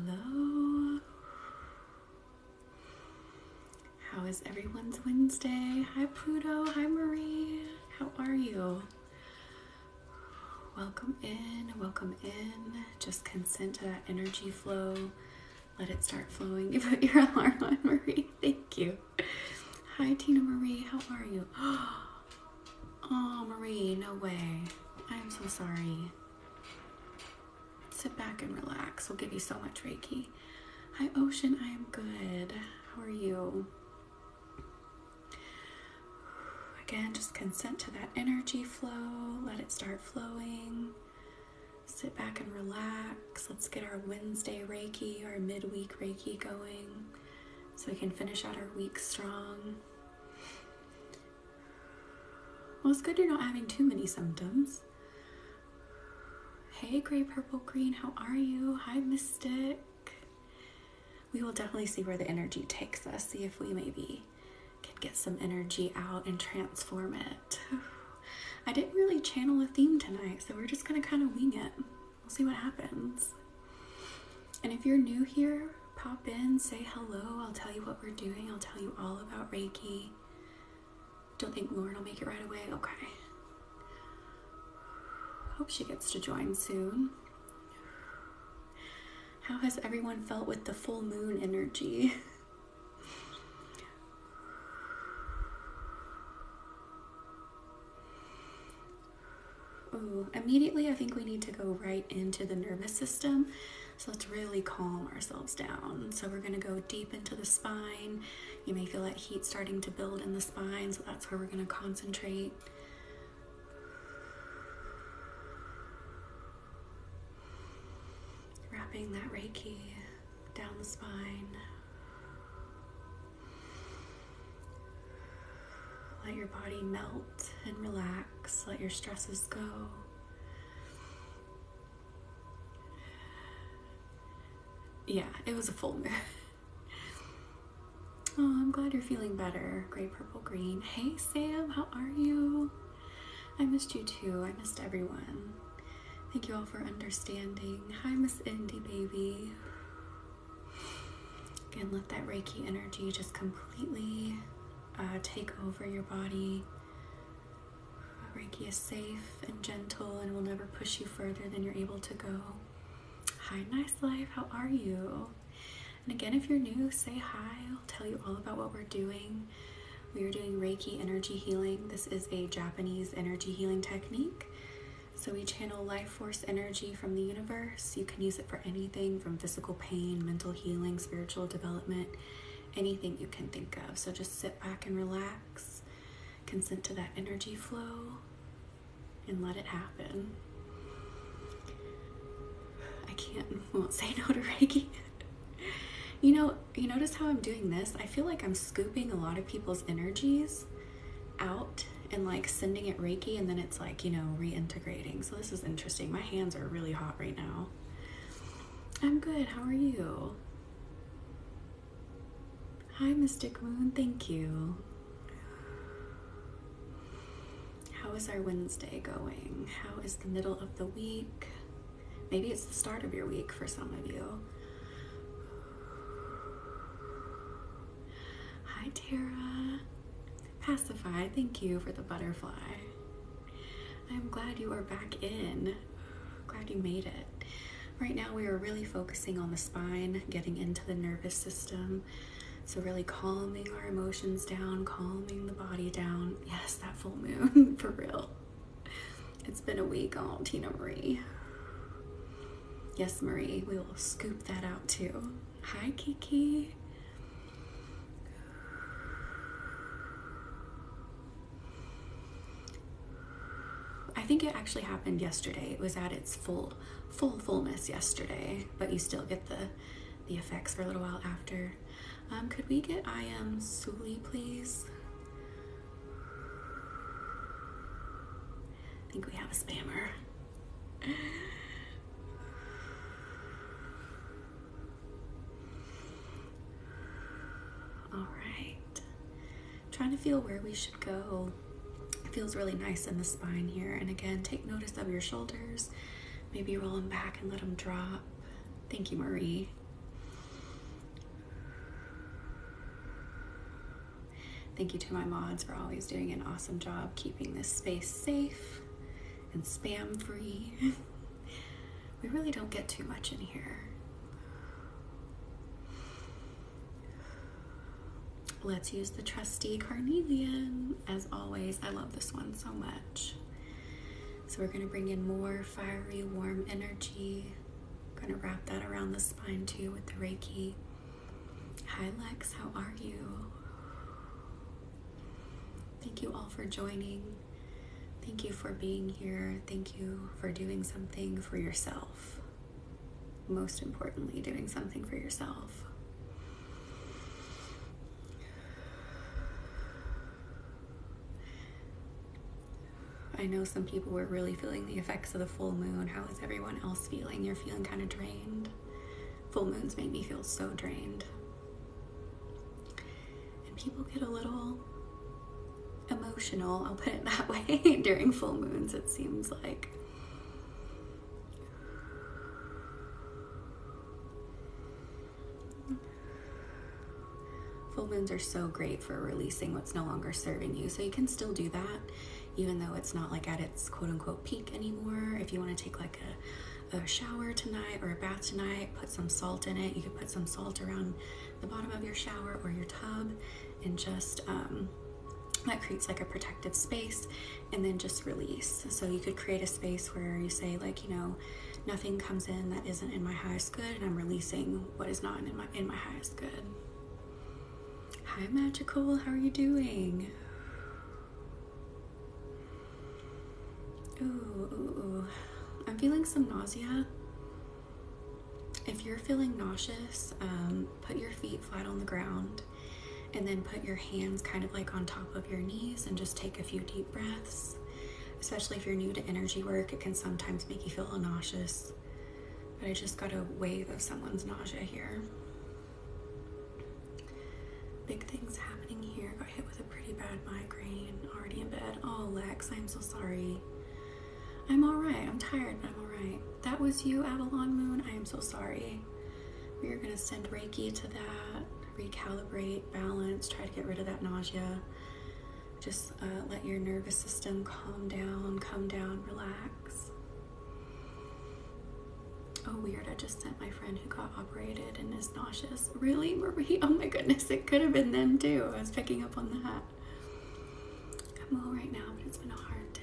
Hello. How is everyone's Wednesday? Hi Pluto, hi Marie. How are you? Welcome in, welcome in. Just consent to that energy flow. Let it start flowing. You put your alarm on, Marie. Thank you. Hi Tina Marie, how are you? Oh Marie, no way. I am so sorry. Sit back and relax. We'll give you so much Reiki. Hi Ocean, I am good. How are you? Again, just consent to that energy flow. Let it start flowing. Sit back and relax. Let's get our Wednesday Reiki, our midweek Reiki going so we can finish out our week strong. Well, it's good you're not having too many symptoms. Hey, gray, purple, green, how are you? Hi, Mystic. We will definitely see where the energy takes us. See if we maybe can get some energy out and transform it. I didn't really channel a theme tonight, so we're just gonna kind of wing it. We'll see what happens. And if you're new here, pop in, say hello. I'll tell you what we're doing. I'll tell you all about Reiki. Don't think Lauren will make it right away? Okay. Hope she gets to join soon. How has everyone felt with the full moon energy? Ooh, immediately I think we need to go right into the nervous system. So let's really calm ourselves down. So we're gonna go deep into the spine. You may feel that heat starting to build in the spine, so that's where we're gonna concentrate. Wrapping that Reiki down the spine. Let your body melt and relax. Let your stresses go. Yeah, it was a full moon. Oh, I'm glad you're feeling better. Gray, purple, green. Hey, Sam, how are you? I missed you too. I missed everyone. Thank you all for understanding. Hi, Miss Indy, baby. Again, let that Reiki energy just completely take over your body. Reiki is safe and gentle and will never push you further than you're able to go. Hi, Nice Life. How are you? And again, if you're new, say hi. I'll tell you all about what we're doing. We are doing Reiki energy healing. This is a Japanese energy healing technique. So we channel life force energy from the universe. You can use it for anything from physical pain, mental healing, spiritual development, anything you can think of. So just sit back and relax, consent to that energy flow, and let it happen. Won't say no to Reiki. You notice how I'm doing this? I feel like I'm scooping a lot of people's energies out and like sending it Reiki, and then it's like, reintegrating. So this is interesting. My hands are really hot right now. I'm good. How are you? Hi, Mystic Moon. Thank you. How is our Wednesday going? How is the middle of the week? Maybe it's the start of your week for some of you. Hi, Tara. Pacified, thank you for the butterfly. I'm glad you are back in. Glad you made it. Right now we are really focusing on the spine, getting into the nervous system. So really calming our emotions down, calming the body down. Yes, that full moon, for real. It's been a week, oh, Tina Marie. Yes, Marie, we will scoop that out too. Hi, Kiki. I think it actually happened yesterday. It was at its fullness yesterday, but you still get the effects for a little while after. Could we get I am Usui, please? I think we have a spammer. All right. Trying to feel where we should go. It feels really nice in the spine here. And again, take notice of your shoulders. Maybe roll them back and let them drop. Thank you, Marie. Thank you to my mods for always doing an awesome job keeping this space safe and spam free. We really don't get too much in here. Let's use the trusty carnelian. As always, I love this one so much. So we're going to bring in more fiery, warm energy. Going to wrap that around the spine too with the Reiki. Hi Lex, how are you? Thank you all for joining. Thank you for being here. Thank you for doing something for yourself. Most importantly, doing something for yourself. I know some people were really feeling the effects of the full moon. How is everyone else feeling? You're feeling kind of drained. Full moons make me feel so drained. And people get a little emotional, I'll put it that way, during full moons, it seems like. Full moons are so great for releasing what's no longer serving you. So you can still do that, even though it's not like at its quote unquote peak anymore. If you want to take like a shower tonight or a bath tonight, put some salt in it. You could put some salt around the bottom of your shower or your tub and just, that creates like a protective space, and then just release. So you could create a space where you say like, you know, nothing comes in that isn't in my highest good, and I'm releasing what is not in my highest good. Hi Magical, how are you doing? Ooh. I'm feeling some nausea. If you're feeling nauseous, put your feet flat on the ground and then put your hands kind of like on top of your knees and just take a few deep breaths. Especially if you're new to energy work, it can sometimes make you feel a little nauseous. But I just got a wave of someone's nausea here. Big things happening here. Got hit with a pretty bad migraine. Already in bed. Oh, Lex, I'm so sorry. I'm alright. I'm tired, but I'm alright. That was you, Avalon Moon. I am so sorry. We are going to send Reiki to that. Recalibrate, balance, try to get rid of that nausea. Just let your nervous system calm down, relax. Oh, weird. I just sent my friend who got operated and is nauseous. Really, Marie? Oh my goodness, it could have been them too. I was picking up on that. I'm well right now, but it's been a hard day.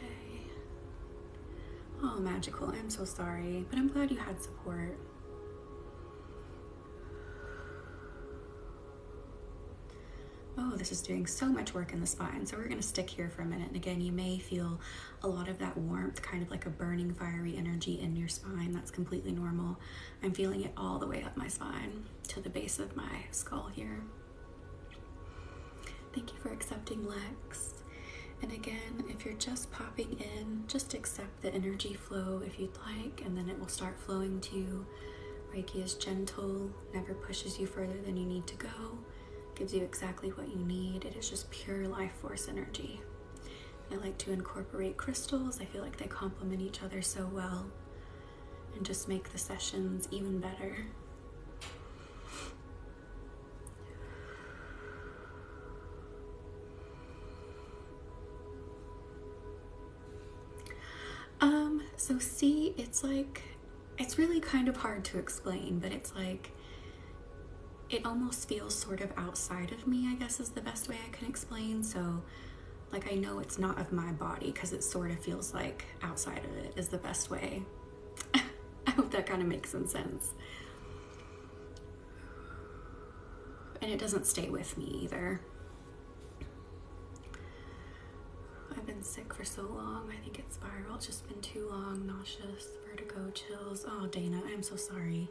Oh, Magical, I'm so sorry, but I'm glad you had support. Oh, this is doing so much work in the spine, so we're going to stick here for a minute. And again, you may feel a lot of that warmth, kind of like a burning, fiery energy in your spine. That's completely normal. I'm feeling it all the way up my spine to the base of my skull here. Thank you for accepting, Lex. And again, if you're just popping in, just accept the energy flow if you'd like, and then it will start flowing to you. Reiki is gentle, never pushes you further than you need to go. Gives you exactly what you need. It is just pure life force energy. I like to incorporate crystals. I feel like they complement each other so well and just make the sessions even better. So see, it's really kind of hard to explain, but it's like, it almost feels sort of outside of me, I guess is the best way I can explain. So like, I know it's not of my body because it sort of feels like outside of it is the best way. I hope that kind of makes some sense. And it doesn't stay with me either. I've been sick for so long. I think it's viral. It's just been too long. Nauseous, vertigo, chills. Oh, Dana, I'm so sorry.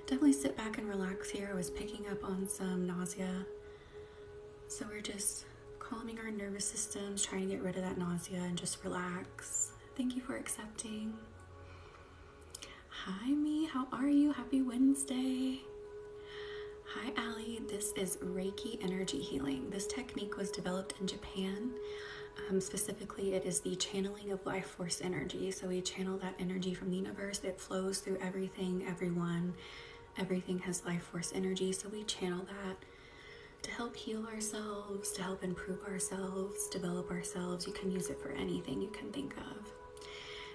Definitely sit back and relax here. I was picking up on some nausea. So we're just calming our nervous systems, trying to get rid of that nausea and just relax. Thank you for accepting. Hi, me. How are you? Happy Wednesday. Hi, Allie. This is Reiki energy healing. This technique was developed in Japan. Specifically, it is the channeling of life force energy. So we channel that energy from the universe. It flows through everything, everyone. Everything has life force energy. So we channel that to help heal ourselves, to help improve ourselves, develop ourselves. You can use it for anything you can think of.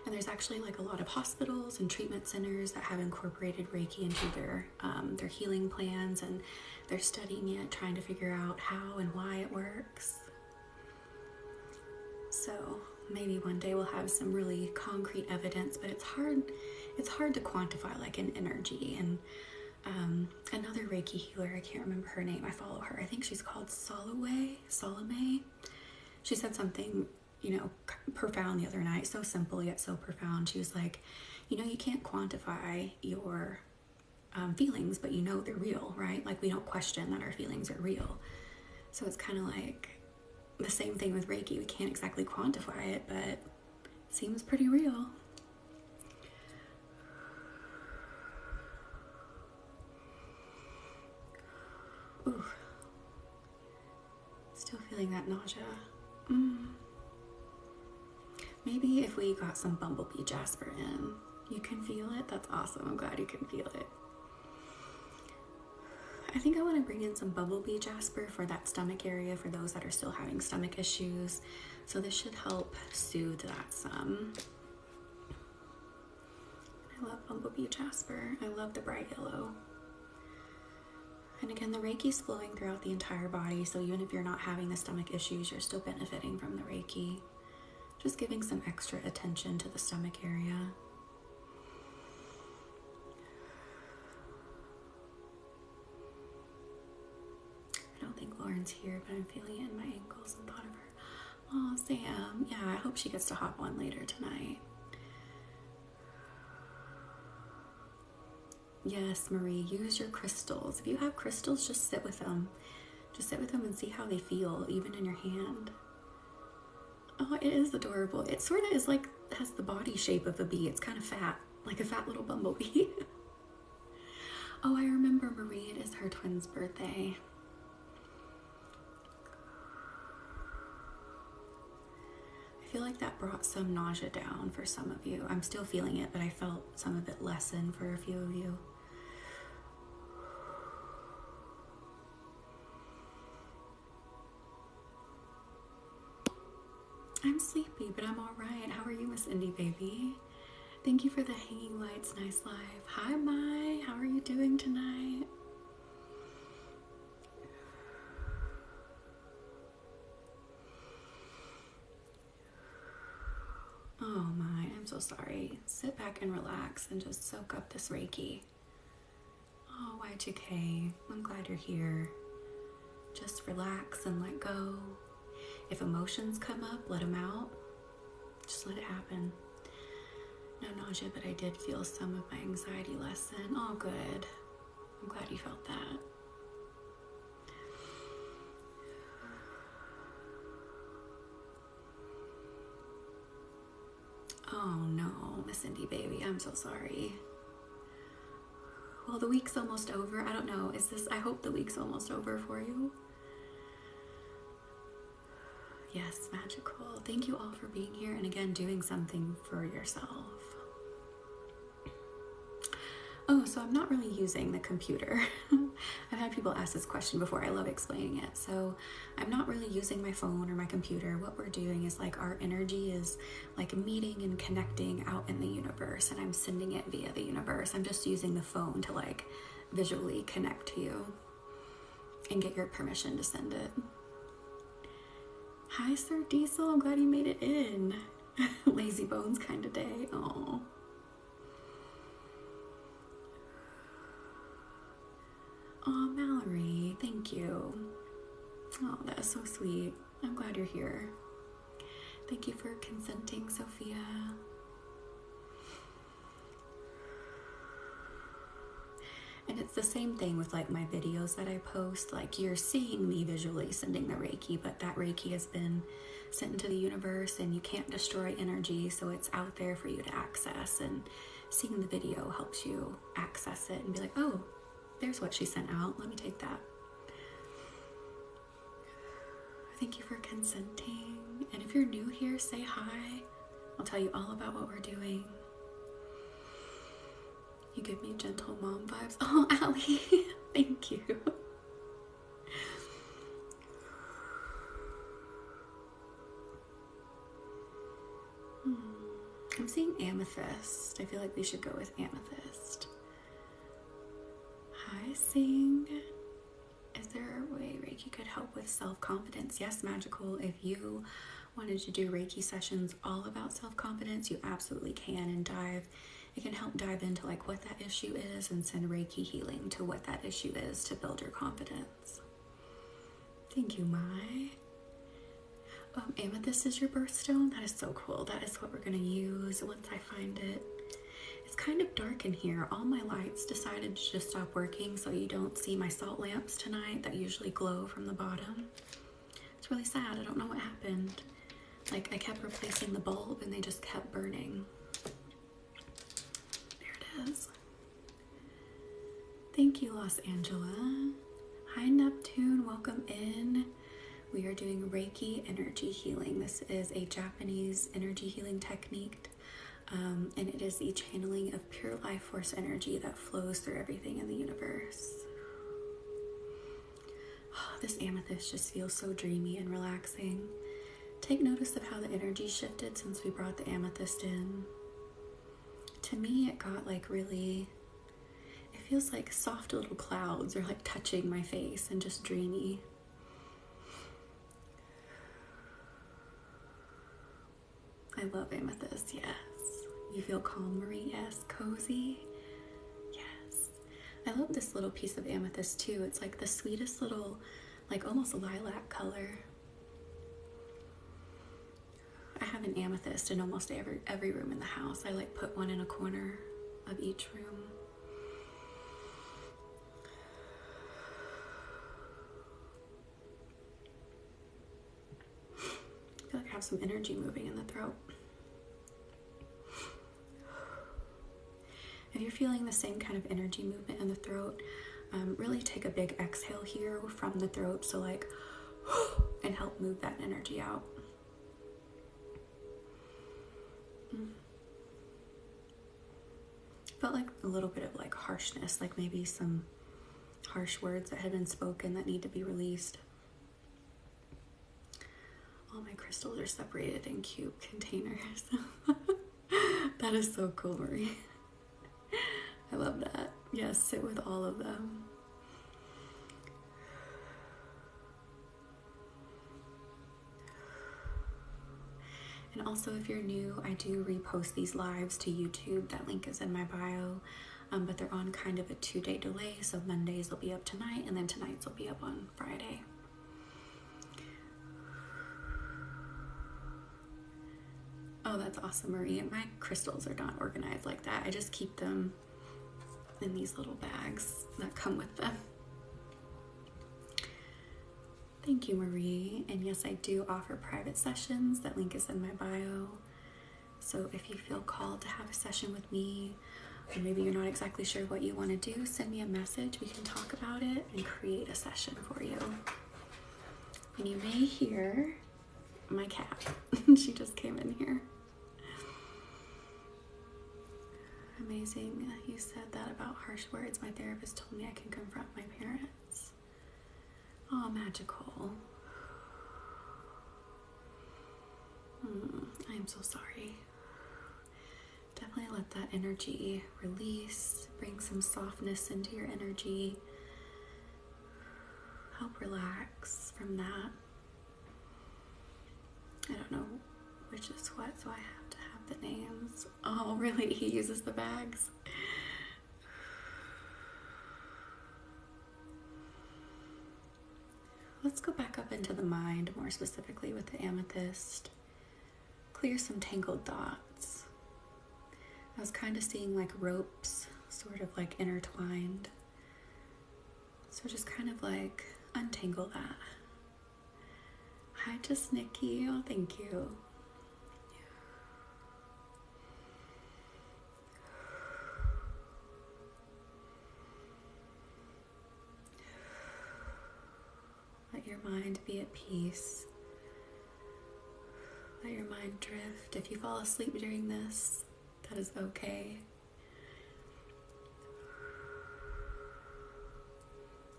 And there's actually like a lot of hospitals and treatment centers that have incorporated Reiki into their healing plans, and they're studying it, trying to figure out how and why it works. So maybe one day we'll have some really concrete evidence, but it's hard to quantify like an energy. And another Reiki healer, I can't remember her name, I follow her, I think she's called Salome. She said something, profound the other night, so simple yet so profound. She was like, you can't quantify your feelings, but they're real, right? Like, we don't question that our feelings are real. So it's kind of like the same thing with Reiki. We can't exactly quantify it, but it seems pretty real. Ooh. Still feeling that nausea. Maybe if we got some bumblebee jasper in. You can feel it? That's awesome. I'm glad you can feel it. I think I want to bring in some bumblebee jasper for that stomach area for those that are still having stomach issues. So this should help soothe that some. I love bumblebee jasper. I love the bright yellow. And again, the Reiki's flowing throughout the entire body, so even if you're not having the stomach issues, you're still benefiting from the Reiki. Just giving some extra attention to the stomach area. I don't think Lauren's here, but I'm feeling it in my ankles and thought of her. Oh, Sam. Yeah, I hope she gets to hop on later tonight. Yes, Marie, use your crystals. If you have crystals, just sit with them. Just sit with them and see how they feel, even in your hand. Oh, it is adorable. It sort of is like, has the body shape of a bee. It's kind of fat, like a fat little bumblebee. Oh, I remember, Marie, it is her twin's birthday. I feel like that brought some nausea down for some of you. I'm still feeling it, but I felt some of it lessen for a few of you. I'm sleepy, but I'm all right. How are you, Miss Indy baby? Thank you for the hanging lights. Nice live. Hi, Mai. How are you doing tonight? Oh, Mai, I'm so sorry. Sit back and relax and just soak up this Reiki. Oh, Y2K. I'm glad you're here. Just relax and let go. If emotions come up, let them out. Just let it happen. No nausea, but I did feel some of my anxiety lessen. Oh, good. I'm glad you felt that. Oh no, Miss Cindy baby, I'm so sorry. Well, the week's almost over. I don't know, I hope the week's almost over for you. Yes, magical. Thank you all for being here and again, doing something for yourself. Oh, so I'm not really using the computer. I've had people ask this question before. I love explaining it. So I'm not really using my phone or my computer. What we're doing is like our energy is like meeting and connecting out in the universe, and I'm sending it via the universe. I'm just using the phone to like visually connect to you and get your permission to send it. Hi, Sir Diesel. I'm glad you made it in. Lazy bones kind of day. Oh. Oh, Mallory, thank you. Oh, that is so sweet. I'm glad you're here. Thank you for consenting, Sophia. And it's the same thing with like my videos that I post. Like, you're seeing me visually sending the Reiki, but that Reiki has been sent into the universe and you can't destroy energy, so it's out there for you to access. And seeing the video helps you access it and be like, oh, there's what she sent out. Let me take that. Thank you for consenting. And if you're new here, say hi. I'll tell you all about what we're doing. You give me gentle mom vibes. Oh, Allie, thank you. I'm seeing amethyst. I feel like we should go with amethyst. Hi, Sing. Is there a way Reiki could help with self-confidence? Yes, Magical. If you wanted to do Reiki sessions all about self-confidence, you absolutely can, and it can help dive into like what that issue is and send Reiki healing to what that issue is to build your confidence. Thank you, Mai. Amethyst is your birthstone? That is so cool. That is what we're going to use once I find it. It's kind of dark in here. All my lights decided to just stop working, so you don't see my salt lamps tonight that usually glow from the bottom. It's really sad. I don't know what happened. Like, I kept replacing the bulb and they just kept burning. There it is. Thank you, Los Angela. Hi, Neptune. Welcome in. We are doing Reiki energy healing. This is a Japanese energy healing technique, and it is the channeling of pure life force energy that flows through everything in the universe. Oh, this amethyst just feels so dreamy and relaxing. Take notice of how the energy shifted since we brought the amethyst in. To me, it got like really, it feels like soft little clouds are like touching my face and just dreamy. I love amethyst, yes. You feel calm, Marie? Yes. Cozy? Yes. I love this little piece of amethyst too. It's like the sweetest little, like almost lilac color. I have an amethyst in almost every room in the house. I like put one in a corner of each room. I feel like I have some energy moving in the throat. If you're feeling the same kind of energy movement in the throat, really take a big exhale here from the throat. So like, and help move that energy out. Felt like a little bit of like harshness, like maybe some harsh words that had been spoken that need to be released. All my crystals are separated in cube containers. That is so cool, Marie. I love that. Yes, sit with all of them. And also, if you're new, I do repost these lives to YouTube. That link is in my bio, but they're on kind of a 2-day delay. So Mondays will be up tonight, and then tonight's will be up on Friday. Oh, that's awesome, Marie. My crystals are not organized like that. I just keep them in these little bags that come with them. Thank you, Marie. And yes, I do offer private sessions. That link is in my bio. So if you feel called to have a session with me, or maybe you're not exactly sure what you want to do, send me a message. We can talk about it and create a session for you. And you may hear my cat. She just came in here. Amazing. You said that about harsh words. My therapist told me I can confront my parents. Oh, magical. I am so sorry. Definitely let that energy release. Bring some softness into your energy. Help relax from that. I don't know which is what, so I have to have the names. Oh, really? He uses the bags? Let's go back up into the mind, more specifically with the amethyst. Clear some tangled thoughts. I was kind of seeing like ropes, sort of like intertwined. So just kind of like untangle that. Hi, just Nikki. Oh, thank you. Let your mind be at peace. Let your mind drift. If you fall asleep during this, that is okay.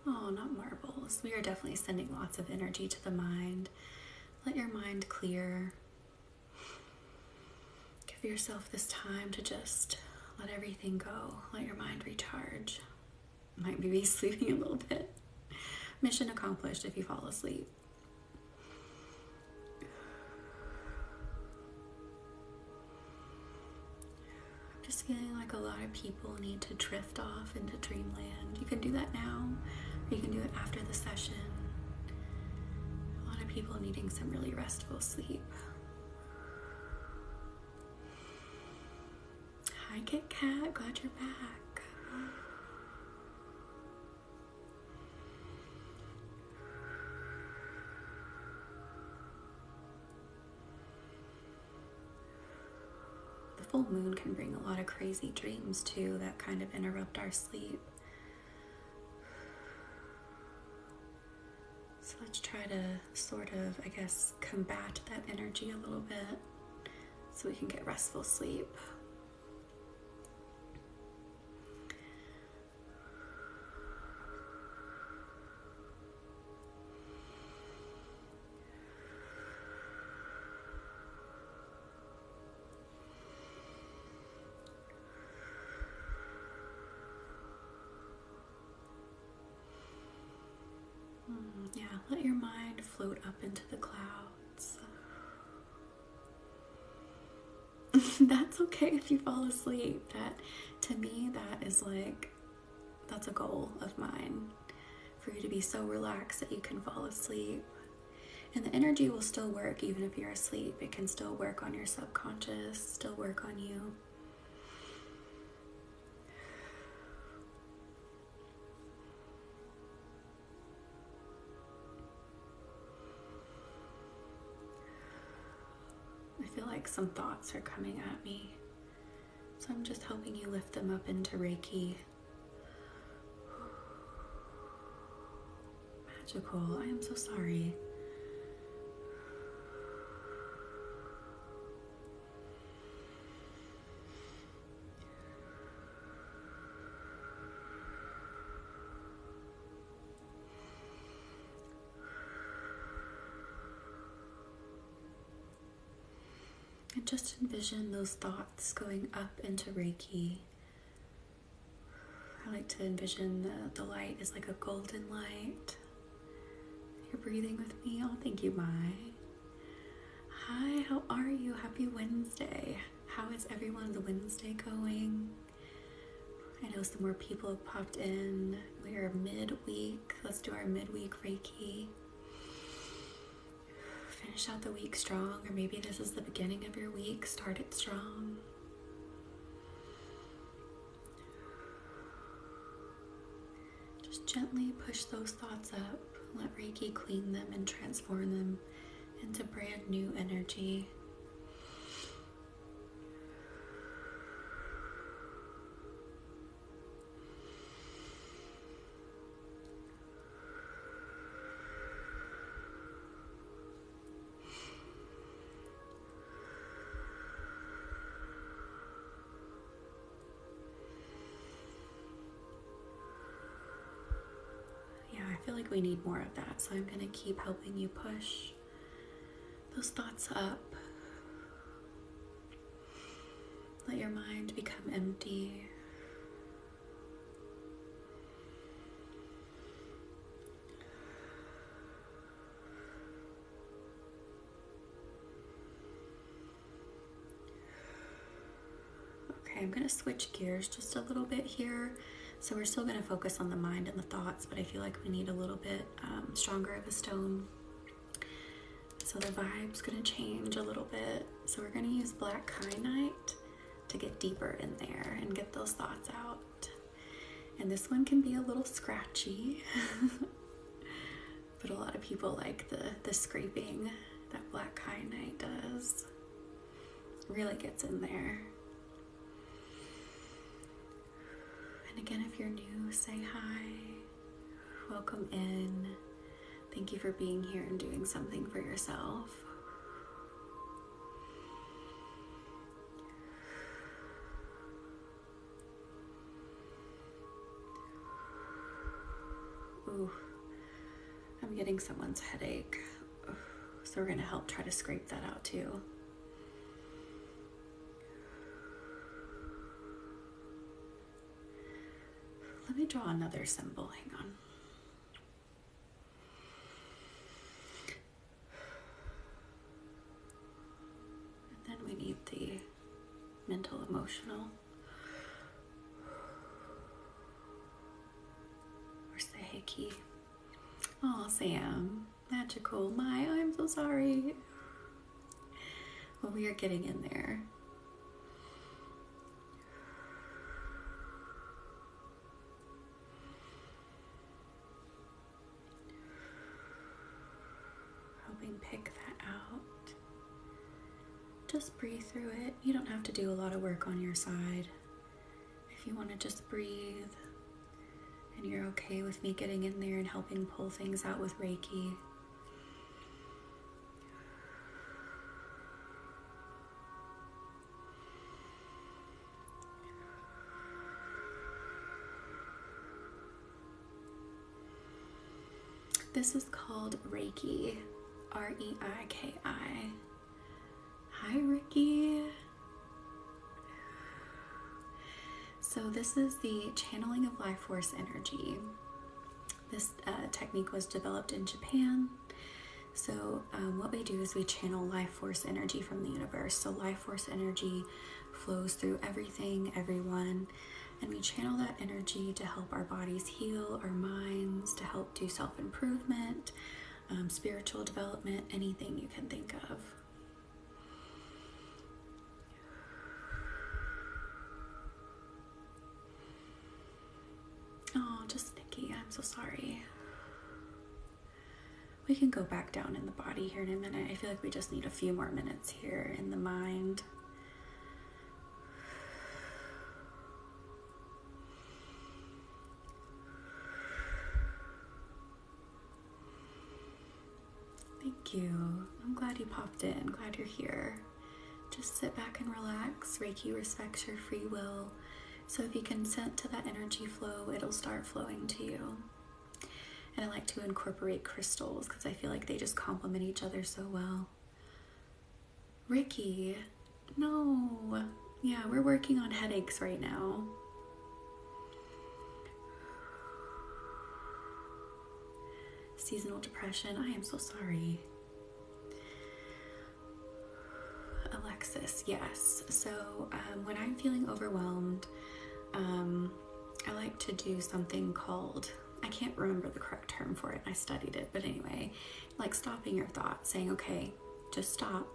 Oh, not marbles. We are definitely sending lots of energy to the mind. Let your mind clear. Give yourself this time to just let everything go. Let your mind recharge. Might be sleeping a little bit. Mission accomplished if you fall asleep. I'm just feeling like a lot of people need to drift off into dreamland. You can do that now, or you can do it after the session. A lot of people needing some really restful sleep. Hi, Kit Kat. Glad you're back. The full moon can bring a lot of crazy dreams too that kind of interrupt our sleep. So let's try to sort of, I guess, combat that energy a little bit so we can get restful sleep. Yeah, let your mind float up into the clouds. That's okay if you fall asleep. That, to me, that is like, that's a goal of mine. For you to be so relaxed that you can fall asleep. And the energy will still work even if you're asleep. It can still work on your subconscious, still work on you. I feel like some thoughts are coming at me. So I'm just helping you lift them up into Reiki. Magical. I am so sorry. And just envision those thoughts going up into Reiki. I like to envision the light is like a golden light. You're breathing with me. Oh, thank you, Mai. Hi, how are you? Happy Wednesday. How is everyone's Wednesday going? I know some more people have popped in. We are midweek. Let's do our midweek Reiki. Finish out the week strong, or maybe this is the beginning of your week. Start it strong. Just gently push those thoughts up. Let Reiki clean them and transform them into brand new energy. I feel like we need more of that, so I'm going to keep helping you push those thoughts up. Let your mind become empty. Okay, I'm going to switch gears just a little bit here. So we're still going to focus on the mind and the thoughts, but I feel like we need a little bit stronger of a stone. So the vibe's going to change a little bit. So we're going to use black kyanite to get deeper in there and get those thoughts out. And this one can be a little scratchy, but a lot of people like the scraping that black kyanite does. Really gets in there. And again, if you're new, say hi. Welcome in. Thank you for being here and doing something for yourself. Ooh, I'm getting someone's headache. So we're gonna help try to scrape that out too. Let me draw another symbol. Hang on. And then we need the mental, emotional. Or Seiki. Oh, Sam. Magical. I'm so sorry. Well, we are getting in there. Helping pick that out. Just breathe through it. You don't have to do a lot of work on your side. If you want to just breathe, and you're okay with me getting in there and helping pull things out with Reiki. This is called Reiki, R-E-I-K-I. Hi, Ricky. So this is the channeling of life force energy. This technique was developed in Japan. So what we do is we channel life force energy from the universe. So life force energy flows through everything, everyone, and we channel that energy to help our bodies heal, our minds, to help do self-improvement, spiritual development, anything you can think of. Oh, just Nikki, I'm so sorry. We can go back down in the body here in a minute. I feel like we just need a few more minutes here in the mind. Thank you. I'm glad you popped in. Glad you're here. Just sit back and relax. Reiki respects your free will. So if you consent to that energy flow, it'll start flowing to you. And I like to incorporate crystals because I feel like they just complement each other so well. Ricky, no. Yeah, we're working on headaches right now. Seasonal depression, I am so sorry. Alexis, yes. So when I'm feeling overwhelmed, I like to do something called, I can't remember the correct term for it, I studied it, but anyway, like stopping your thoughts, saying, okay, just stop,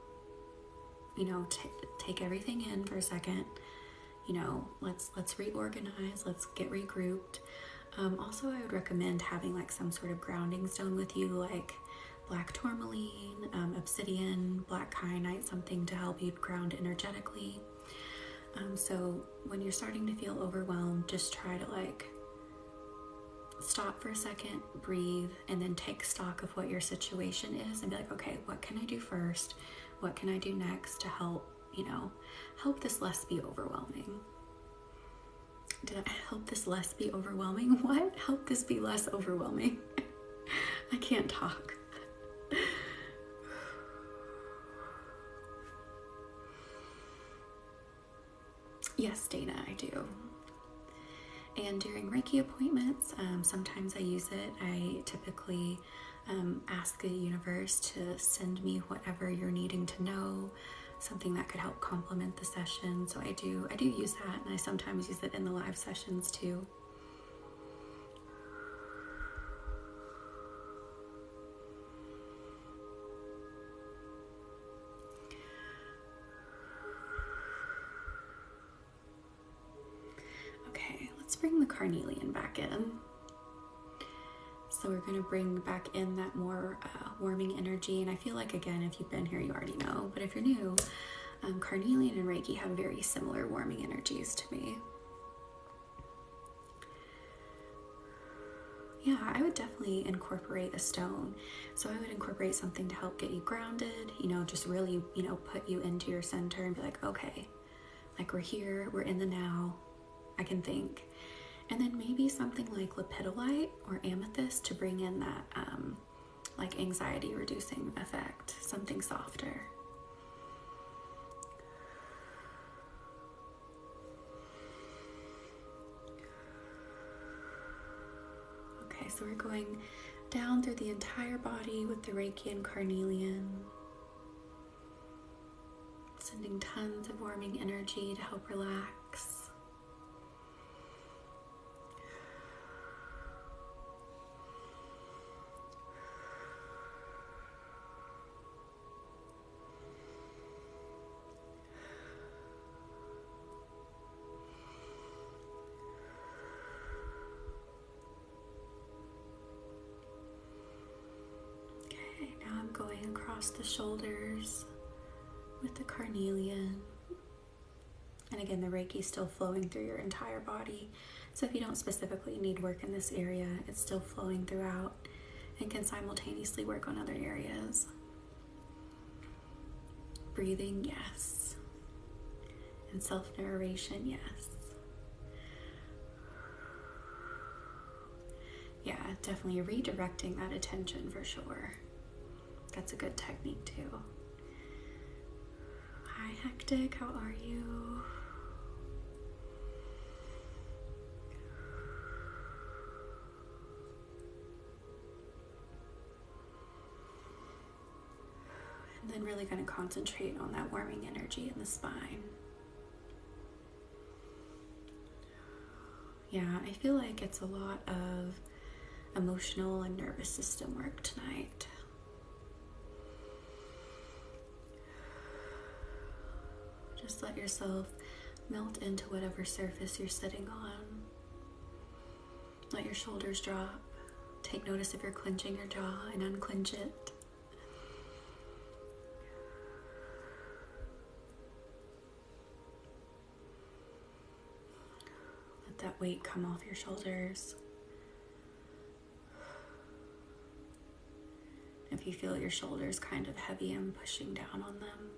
take everything in for a second, let's reorganize, let's get regrouped. Also, I would recommend having like some sort of grounding stone with you, like black tourmaline, obsidian, black kyanite, something to help you ground energetically. So when you're starting to feel overwhelmed, just try to like stop for a second, breathe, and then take stock of what your situation is and be like, okay, what can I do first? What can I do next to help, help this less be overwhelming? Did I help this less be overwhelming? What? Help this be less overwhelming? I can't talk. Yes, Dana, I do. And during Reiki appointments, sometimes I use it. I typically ask the universe to send me whatever you're needing to know, something that could help complement the session. So I do use that, and I sometimes use it in the live sessions too. Okay, let's bring the carnelian back in. So we're going to bring back in that more warming energy. And I feel like, again, if you've been here, you already know. But if you're new, carnelian and Reiki have very similar warming energies to me. Yeah, I would definitely incorporate a stone. So I would incorporate something to help get you grounded, just really, put you into your center and be like, okay, like we're here, we're in the now, I can think. And then maybe something like lepidolite or amethyst to bring in that like anxiety reducing effect, something softer. Okay, so we're going down through the entire body with the Reiki and carnelian, sending tons of warming energy to help relax. Okay, now I'm going across the shoulders with the carnelian. And again, the Reiki is still flowing through your entire body. So if you don't specifically need work in this area, it's still flowing throughout and can simultaneously work on other areas. Breathing, yes. And self-narration, yes. Yeah, definitely redirecting that attention for sure. That's a good technique too. Hi, Hectic, how are you? And then really going to concentrate on that warming energy in the spine. Yeah, I feel like it's a lot of emotional and nervous system work tonight. Just let yourself melt into whatever surface you're sitting on. Let your shoulders drop. Take notice if you're clenching your jaw and unclench it. Let that weight come off your shoulders. If you feel your shoulders kind of heavy, I'm pushing down on them.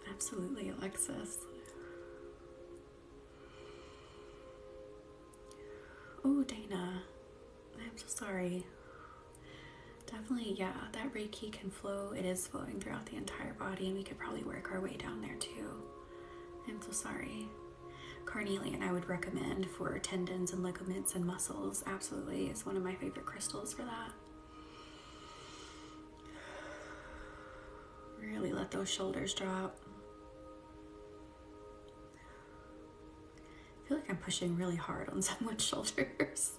Absolutely, Alexis. Oh, Dana, I'm so sorry. Definitely, yeah, that Reiki can flow. It is flowing throughout the entire body, and we could probably work our way down there too. I'm so sorry. Carnelian, I would recommend for tendons and ligaments and muscles. Absolutely, it's one of my favorite crystals for that. Really let those shoulders drop. I feel like I'm pushing really hard on someone's shoulders.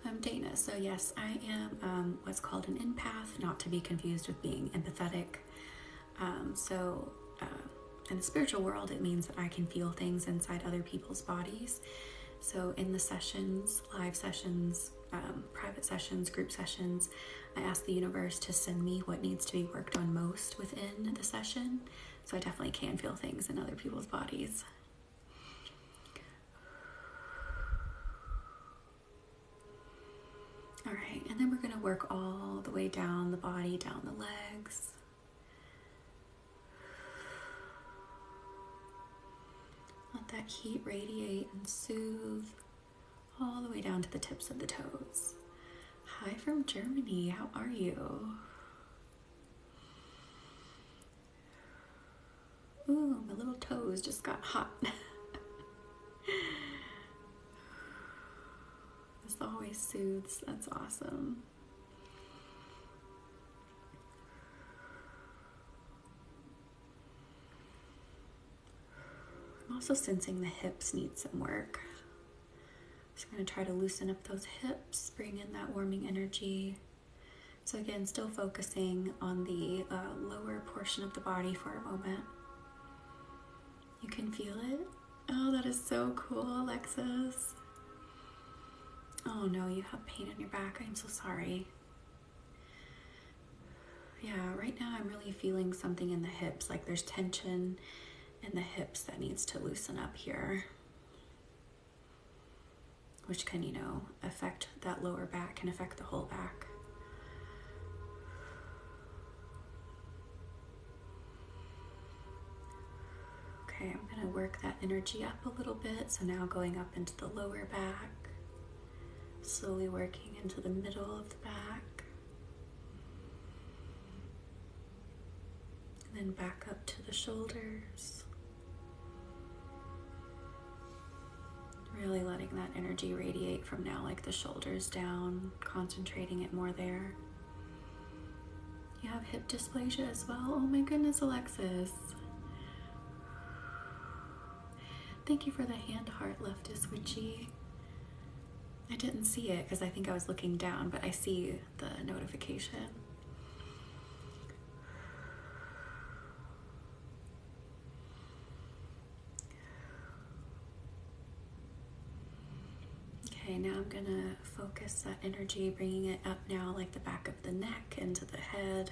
I'm Dana. So yes, I am what's called an empath, not to be confused with being empathetic. In the spiritual world, it means that I can feel things inside other people's bodies. So in the sessions, live sessions, private sessions, group sessions, I ask the universe to send me what needs to be worked on most within the session. So I definitely can feel things in other people's bodies. All right, and then we're going to work all the way down the body, down the legs. Let that heat radiate and soothe all the way down to the tips of the toes. Hi from Germany, how are you? Ooh, my little toes just got hot. This always soothes, that's awesome. I'm also sensing the hips need some work. Just going to try to loosen up those hips, bring in that warming energy. So again, still focusing on the lower portion of the body for a moment. You can feel it. Oh, that is so cool, Alexis. Oh no, you have pain in your back. I'm so sorry. Yeah, right now I'm really feeling something in the hips, like there's tension in the hips that needs to loosen up here, which can, affect that lower back, can affect the whole back. Okay, I'm gonna work that energy up a little bit. So now going up into the lower back, slowly working into the middle of the back. then back up to the shoulders. Really letting that energy radiate from now, like the shoulders down, concentrating it more there. You have hip dysplasia as well. Oh my goodness, Alexis. Thank you for the hand heart, Leftist Witchy. I didn't see it because I think I was looking down, but I see the notification. Okay, now I'm gonna focus that energy, bringing it up now like the back of the neck into the head.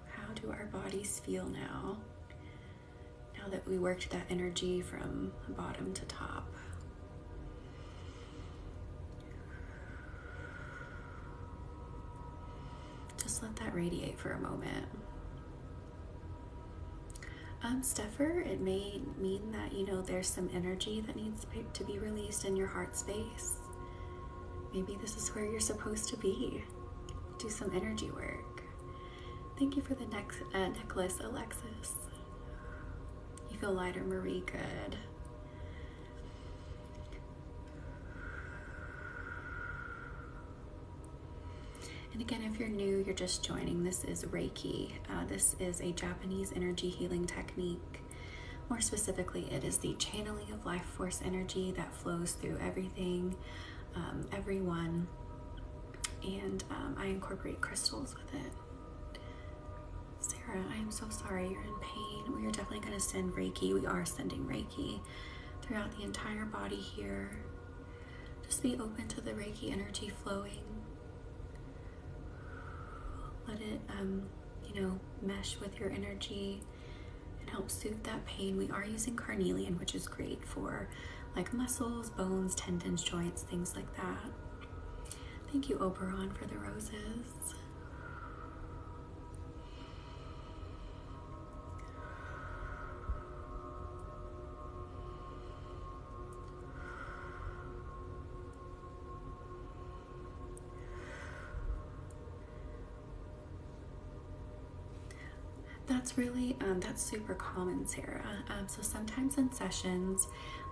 How do our bodies feel now? Now that we worked that energy from bottom to top. Just let that radiate for a moment. Steffer, it may mean that, there's some energy that needs to be released in your heart space. Maybe this is where you're supposed to be. Do some energy work. Thank you for the necklace, Alexis. You feel lighter, Marie. Good. And again, if you're new, you're just joining, this is Reiki. This is a Japanese energy healing technique. More specifically, it is the channeling of life force energy that flows through everything, everyone, and I incorporate crystals with it. Sarah, I am so sorry you're in pain. We are definitely going to send Reiki. We are sending Reiki throughout the entire body here. Just be open to the Reiki energy flowing. Let it, mesh with your energy and help soothe that pain. We are using carnelian, which is great for like muscles, bones, tendons, joints, things like that. Thank you, Oberon, for the roses. That's really, that's super common, Sarah. So sometimes in sessions,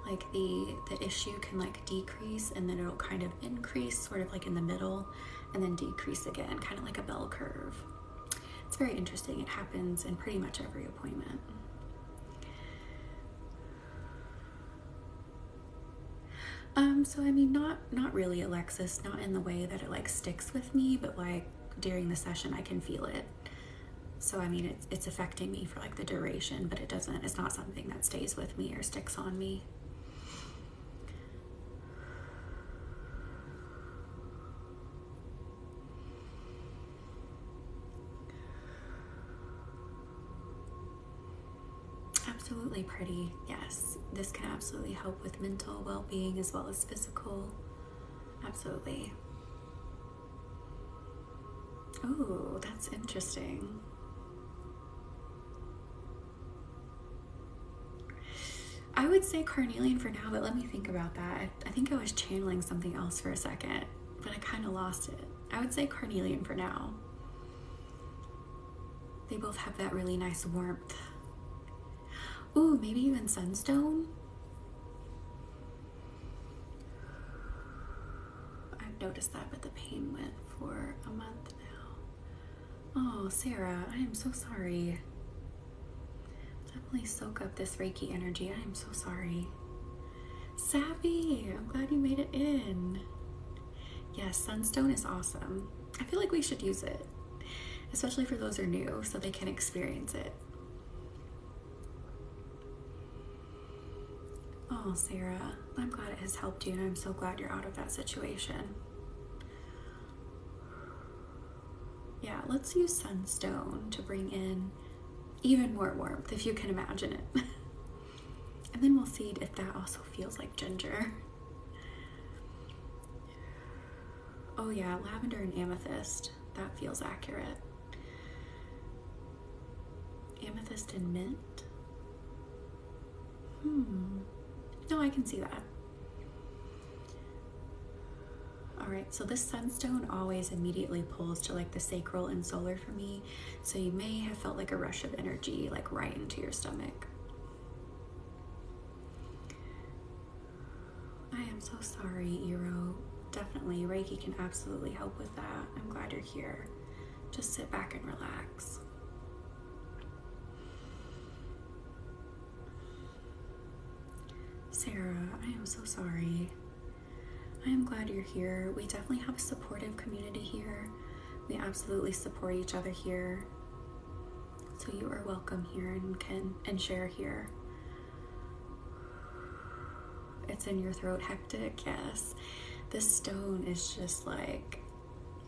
like the issue can like decrease and then it'll kind of increase sort of like in the middle and then decrease again, kind of like a bell curve. It's very interesting. It happens in pretty much every appointment. So I mean, not really, Alexis, not in the way that it like sticks with me, but like during the session I can feel it. So I mean, it's affecting me for like the duration, but it's not something that stays with me or sticks on me. Absolutely, pretty. Yes, this can absolutely help with mental well-being as well as physical. Absolutely. Oh, that's interesting. I would say carnelian for now, but let me think about that. I think I was channeling something else for a second, but I kind of lost it. I would say carnelian for now. They both have that really nice warmth. Ooh, maybe even sunstone. I've noticed that, but the pain went for a month now. Oh, Sarah, I am so sorry. Definitely soak up this Reiki energy. I am so sorry. Savvy, I'm glad you made it in. Yes, sunstone is awesome. I feel like we should use it, especially for those who are new, so they can experience it. Oh, Sarah, I'm glad it has helped you, and I'm so glad you're out of that situation. Yeah, let's use sunstone to bring in even more warmth, if you can imagine it. And then we'll see if that also feels like ginger. Oh yeah, lavender and amethyst. That feels accurate. Amethyst and mint. No, I can see that. All right, so this sunstone always immediately pulls to like the sacral and solar for me. So you may have felt like a rush of energy, like right into your stomach. I am so sorry, Iro. Definitely, Reiki can absolutely help with that. I'm glad you're here. Just sit back and relax. Sarah, I am so sorry. I am glad you're here. We definitely have a supportive community here. We absolutely support each other here. So you are welcome here and can share here. It's in your throat, hectic, yes. This stone is just like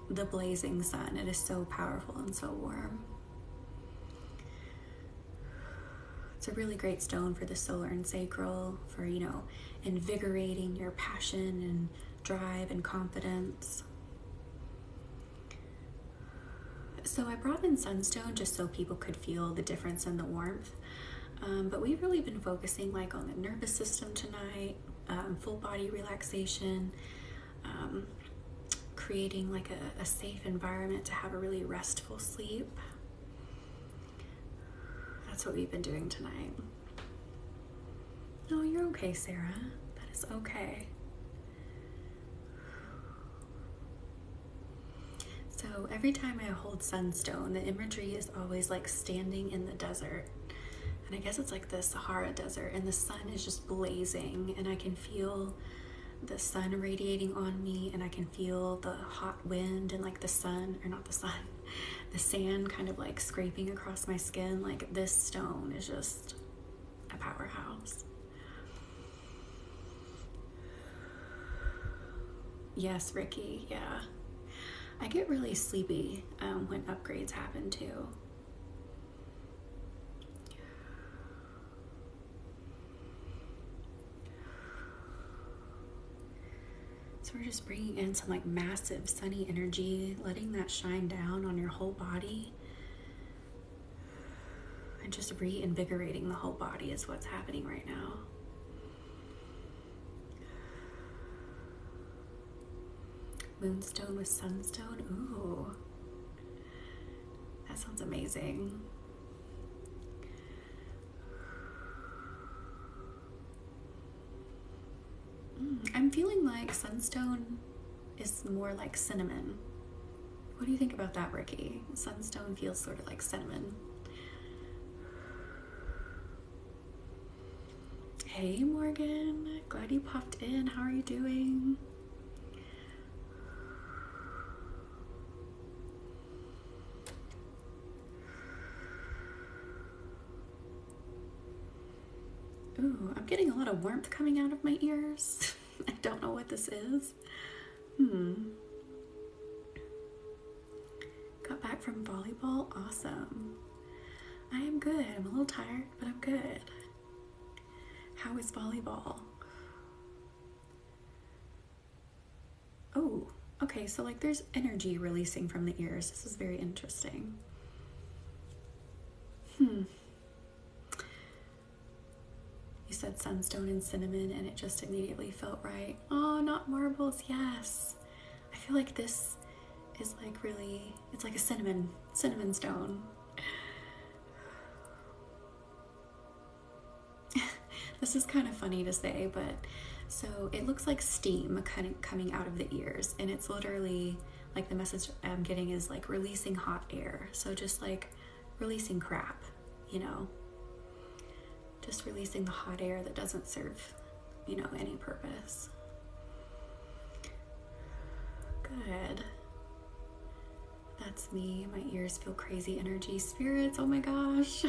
the blazing sun. It is so powerful and so warm. It's a really great stone for the solar and sacral, for, you know, invigorating your passion and drive and confidence. So I brought in sunstone just so people could feel the difference in the warmth. But we've really been focusing like on the nervous system tonight, full body relaxation, creating like a safe environment to have a really restful sleep. That's what we've been doing tonight. No, you're okay, Sarah. That is okay. So every time I hold sunstone, the imagery is always like standing in the desert. And I guess it's like the Sahara Desert, and the sun is just blazing, and I can feel the sun radiating on me, and I can feel the hot wind and like the sun, or not the sun, the sand kind of like scraping across my skin. Like, this stone is just a powerhouse. Yes, Ricky, yeah. I get really sleepy when upgrades happen too. So we're just bringing in some like massive sunny energy, letting that shine down on your whole body. And just reinvigorating the whole body is what's happening right now. Moonstone with sunstone, ooh. That sounds amazing. I'm feeling like sunstone is more like cinnamon. What do you think about that, Ricky? Sunstone feels sort of like cinnamon. Hey, Morgan. Glad you popped in. How are you doing? Ooh, I'm getting a lot of warmth coming out of my ears. I don't know what this is. Got back from volleyball? Awesome. I am good. I'm a little tired, but I'm good. How is volleyball? Oh, okay, so like there's energy releasing from the ears. This is very interesting. You said sunstone and cinnamon, and it just immediately felt right. Oh, not marbles, yes. I feel like this is like really, it's like a cinnamon stone. This is kind of funny to say, but so it looks like steam kind of coming out of the ears, and it's literally like the message I'm getting is like releasing hot air. So just like releasing crap, you know, just releasing the hot air that doesn't serve, you know, any purpose. Good. That's me. My ears feel crazy energy. Spirits, oh my gosh.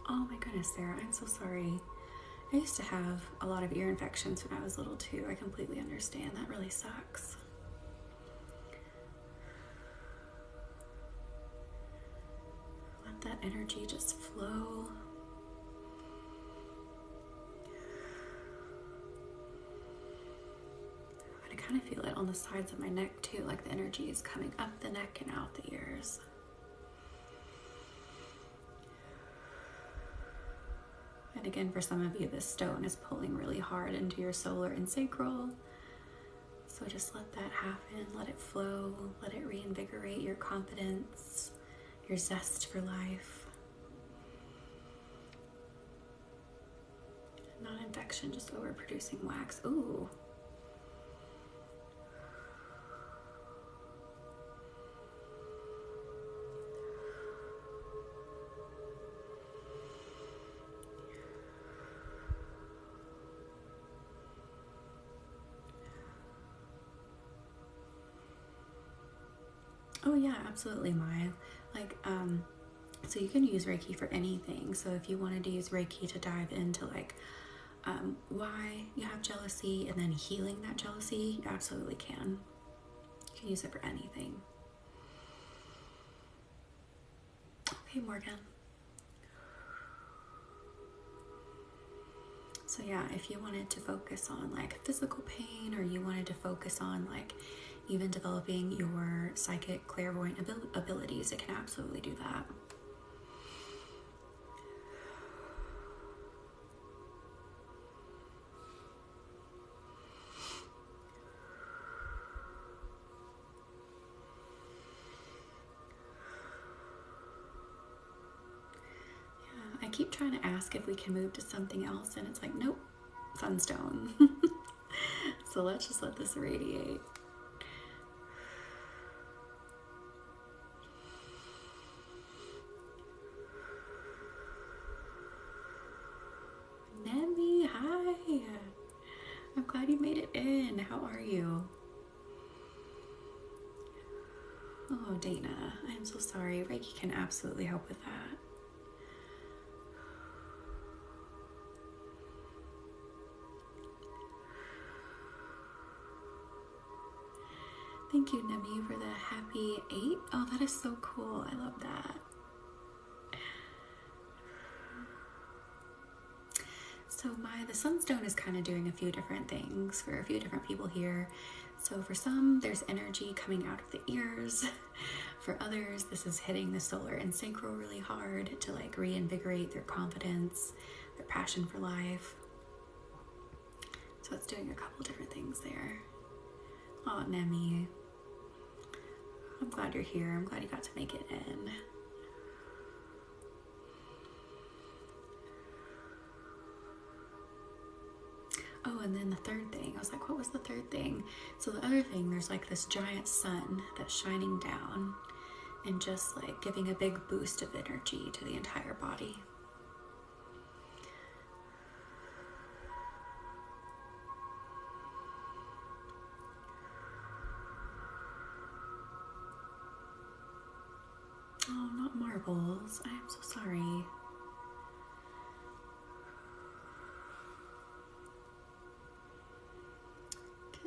Oh my goodness, Sarah, I'm so sorry. I used to have a lot of ear infections when I was little too. I completely understand. That really sucks. Let that energy just flow. I kind of feel it on the sides of my neck too, like the energy is coming up the neck and out the ears. And And again, for some of you, this stone is pulling really hard into your solar and sacral. So just let that happen, let it flow, let it reinvigorate your confidence, your zest for life. Not infection, just overproducing wax. Ooh. Oh yeah, absolutely, Maya. Like, so you can use Reiki for anything. So if you wanted to use Reiki to dive into like why you have jealousy and then healing that jealousy, you absolutely can. You can use it for anything. Okay, Morgan. So yeah, if you wanted to focus on like physical pain, or you wanted to focus on like even developing your psychic clairvoyant abilities, it can absolutely do that. Yeah, I keep trying to ask if we can move to something else, and it's like, nope, sunstone. So let's just let this radiate. Nemi, hi. I'm glad you made it in. How are you? Oh, Dana, I am so sorry. Reiki can absolutely help with that. Thank you, Nemi, for the happy 8. Oh, that is so cool. I love that. So the sunstone is kind of doing a few different things for a few different people here. So for some, there's energy coming out of the ears. For others, this is hitting the solar and sacral really hard to like reinvigorate their confidence, their passion for life. So it's doing a couple different things there. Oh, Nemi. I'm glad you're here. I'm glad you got to make it in. Oh, and then the third thing, I was like, what was the third thing? So the other thing, there's like this giant sun that's shining down and just like giving a big boost of energy to the entire body. Oh, not marbles. I am so sorry.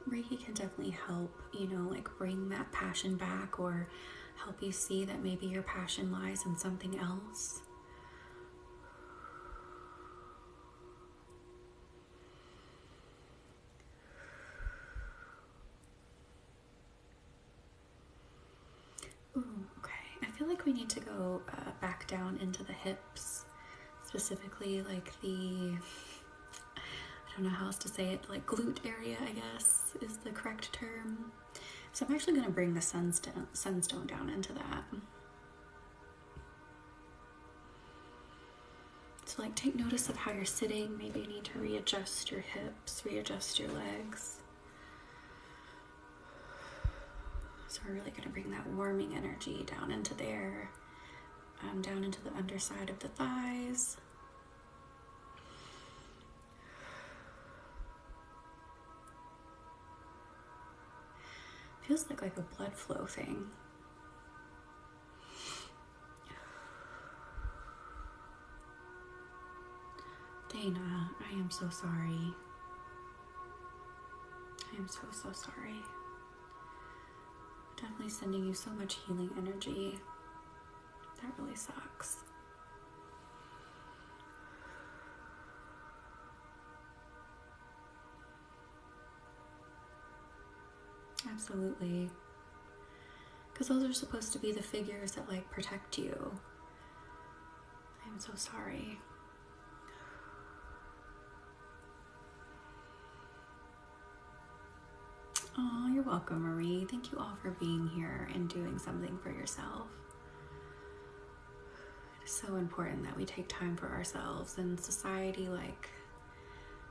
Reiki can definitely help, you know, like bring that passion back, or help you see that maybe your passion lies in something else. Ooh, okay. I feel like we need to go back down into the hips, specifically like the, I don't know how else to say it, like glute area, I guess is the correct term. So I'm actually going to bring the sunstone down into that. So like take notice of how you're sitting. Maybe you need to readjust your hips, readjust your legs. So we're really going to bring that warming energy down into there, down into the underside of the thighs. Feels like a blood flow thing. Dana, I am so sorry. I am so sorry. Definitely sending you so much healing energy. That really sucks. Absolutely. Because those are supposed to be the figures that like protect you. I am so sorry. Oh, you're welcome, Marie. Thank you all for being here and doing something for yourself. It's so important that we take time for ourselves, and society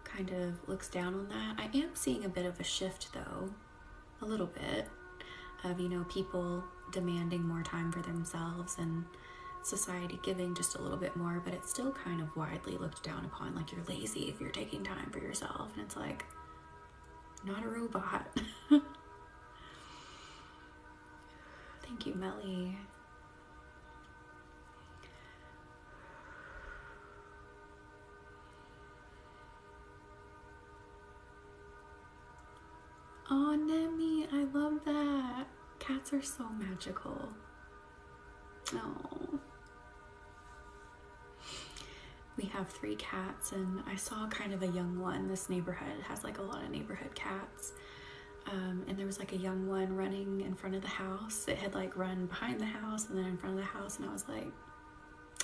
kind of looks down on that. I am seeing a bit of a shift though, a little bit, of people demanding more time for themselves and society giving just a little bit more, but it's still kind of widely looked down upon, like you're lazy if you're taking time for yourself, and it's like, not a robot. Thank you, Melly. Oh, Nemi, I love that. Cats are so magical. Oh. We have 3 cats, and I saw kind of a young one. This neighborhood has a lot of neighborhood cats. And there was a young one running in front of the house. It had run behind the house and then in front of the house, and I was like,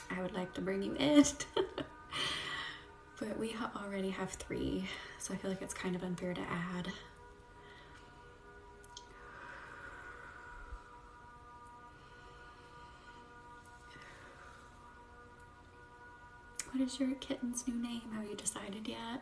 I would like to bring you in. But we already have 3, so I feel like it's kind of unfair to add. What is your kitten's new name? Have you decided yet?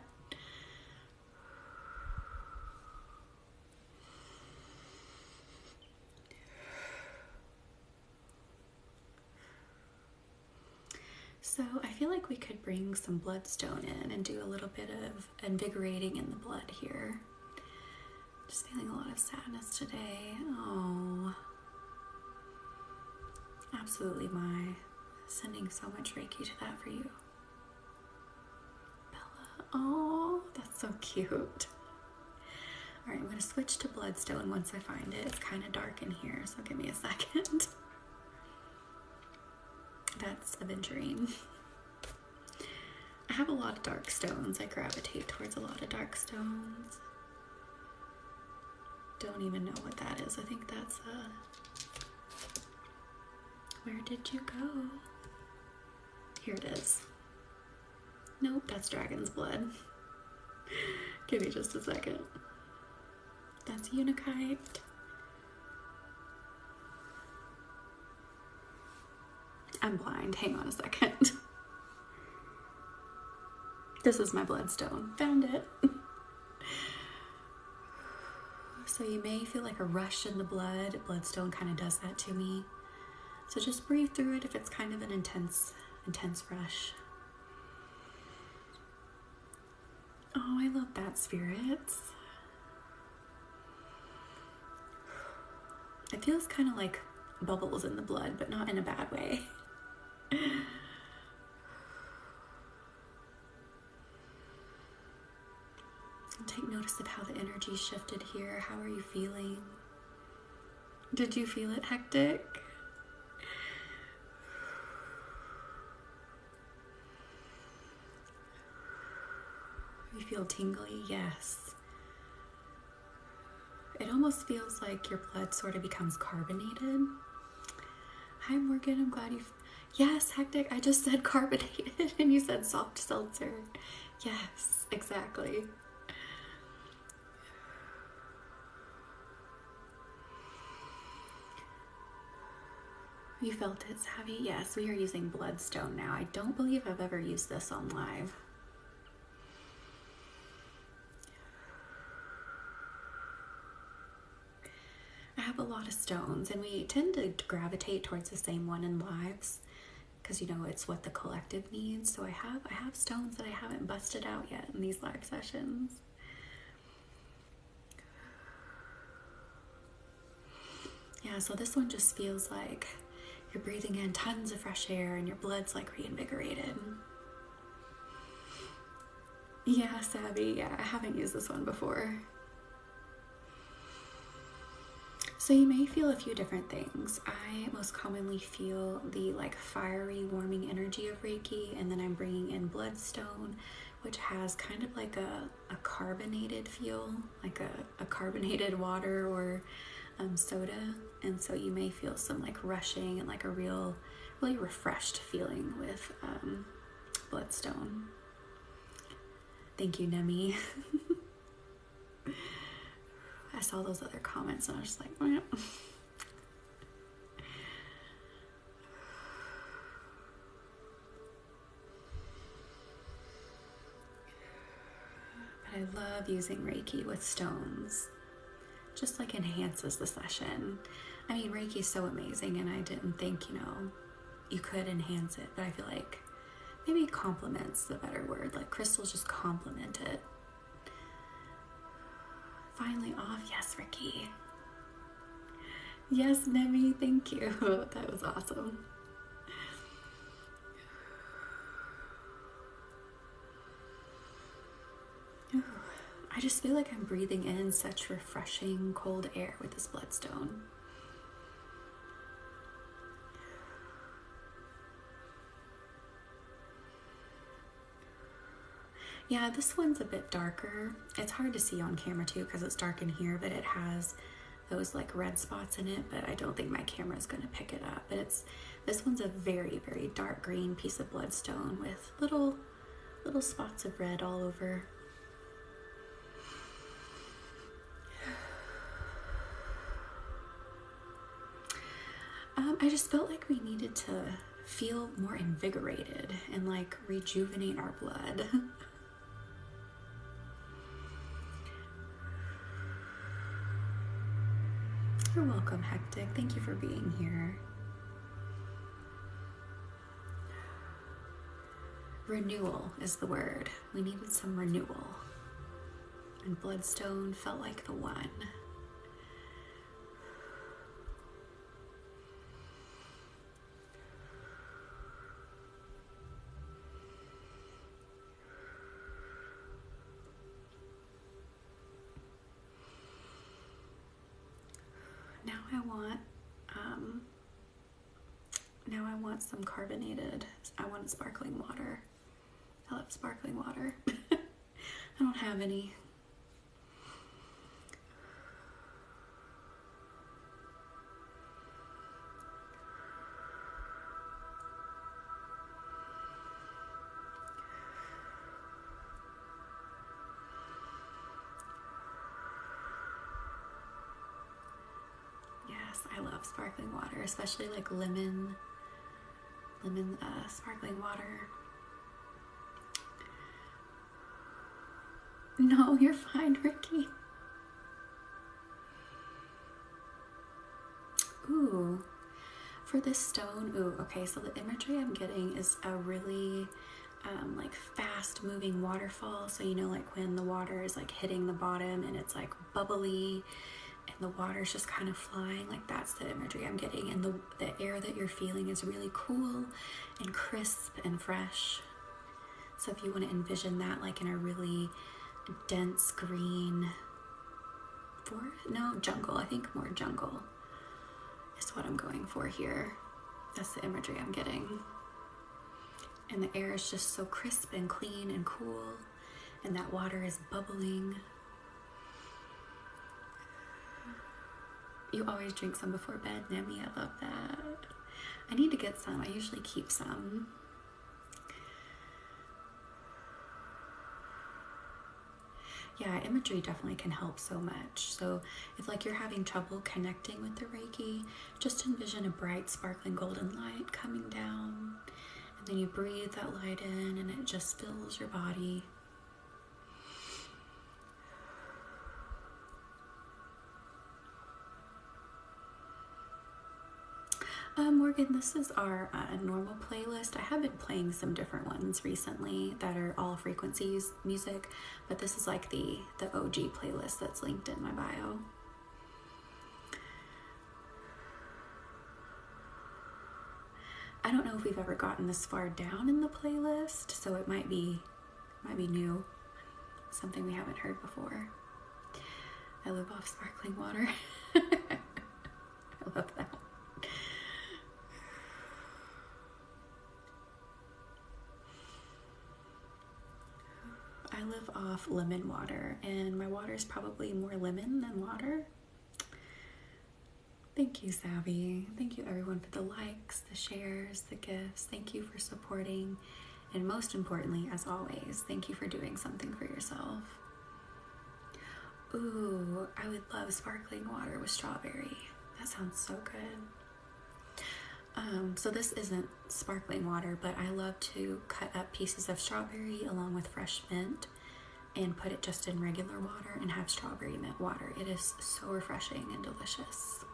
So I feel like we could bring some bloodstone in and do a little bit of invigorating in the blood here. Just feeling a lot of sadness today. Oh, absolutely, Mai. Sending so much Reiki to that for you. Bella, oh, that's so cute. All right, I'm gonna switch to bloodstone once I find it. It's kind of dark in here, so give me a second. That's aventurine. I have a lot of dark stones. I gravitate towards a lot of dark stones. Don't even know what that is. I think that's where did you go? Here it is. Nope, that's dragon's blood. Give me just a second. That's Unikite. I'm blind. Hang on a second. This is my bloodstone. Found it. So you may feel a rush in the blood. Bloodstone kind of does that to me. So just breathe through it if it's kind of an intense rush. Oh, I love that, spirits. It feels kind of like bubbles in the blood, but not in a bad way. Take notice of how the energy shifted here. How are you feeling? Did you feel it hectic? You feel tingly? Yes. It almost feels like your blood sort of becomes carbonated. Hi, Morgan. I'm glad you... Yes, hectic. I just said carbonated and you said soft seltzer. Yes, exactly. You felt it, Savvy? Yes, we are using bloodstone now. I don't believe I've ever used this on live. I have a lot of stones, and we tend to gravitate towards the same one in lives because it's what the collective needs. So I have stones that I haven't busted out yet in these live sessions. Yeah, so this one just feels like you're breathing in tons of fresh air and your blood's reinvigorated. Yeah, Savvy. Yeah, I haven't used this one before. So you may feel a few different things. I most commonly feel the fiery, warming energy of Reiki, and then I'm bringing in bloodstone, which has kind of a carbonated feel, a carbonated water or soda. And so you may feel some rushing and a really refreshed feeling with bloodstone. Thank you, Nemi. I saw those other comments and I was just like, meh. But I love using Reiki with stones. Just like enhances the session. I mean, Reiki is so amazing, and I didn't think, you could enhance it, but I feel like maybe complements the better word. Like crystals just complement it. Finally off. Yes, Ricky. Yes, Nemi, thank you. That was awesome. Ooh, I just feel like I'm breathing in such refreshing cold air with this bloodstone. Yeah, this one's a bit darker. It's hard to see on camera too because it's dark in here, but it has those like red spots in it, but I don't think my camera is going to pick it up. But this one's a very, very dark green piece of bloodstone with little spots of red all over. I just felt like we needed to feel more invigorated and like rejuvenate our blood. You're welcome, Hectic. Thank you for being here. Renewal is the word. We needed some renewal. And bloodstone felt like the one. Now I want some carbonated. I want sparkling water. I love sparkling water. I don't have any. Yes, I love sparkling water, especially like lemon sparkling water. No, you're fine, Ricky. Ooh, for this stone, okay, so the imagery I'm getting is a really like fast moving waterfall. So like when the water is like hitting the bottom and it's like bubbly and the water's just kind of flying, like that's the imagery I'm getting. And the air that you're feeling is really cool and crisp and fresh. So if you want to envision that like in a really dense green forest, no, jungle, I think more jungle is what I'm going for here. That's the imagery I'm getting. And the air is just so crisp and clean and cool, and that water is bubbling. You always drink some before bed, Nemi. I love that. I need to get some. I usually keep some. Yeah, imagery definitely can help so much. So if like you're having trouble connecting with the Reiki, just envision a bright sparkling golden light coming down, and then you breathe that light in and it just fills your body. Morgan, this is our normal playlist. I have been playing some different ones recently that are all frequencies music, but this is like the OG playlist that's linked in my bio. I don't know if we've ever gotten this far down in the playlist, so it might be new, something we haven't heard before. I live off sparkling water. I love that. I live off lemon water, and my water is probably more lemon than water. Thank you, Savvy. Thank you, everyone, for the likes, the shares, the gifts. Thank you for supporting. And most importantly, as always, thank you for doing something for yourself. Ooh, I would love sparkling water with strawberry. That sounds so good. So this isn't sparkling water, but I love to cut up pieces of strawberry along with fresh mint and put it just in regular water and have strawberry mint water. It is so refreshing and delicious.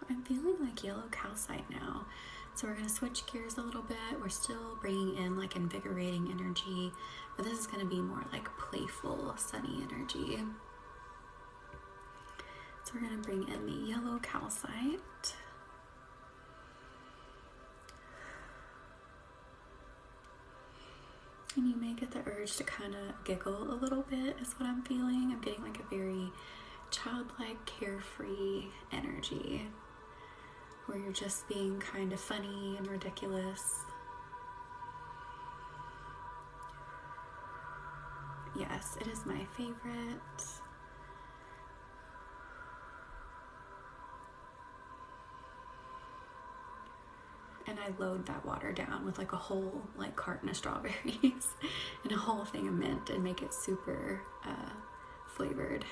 I'm feeling like yellow calcite now. So we're going to switch gears a little bit. We're still bringing in like invigorating energy, but this is going to be more like playful, sunny energy. So we're going to bring in the yellow calcite. And you may get the urge to kind of giggle a little bit is what I'm feeling. I'm getting like a very childlike, carefree energy where you're just being kind of funny and ridiculous. Yes, it is my favorite. And I load that water down with like a whole like carton of strawberries and a whole thing of mint and make it super flavored.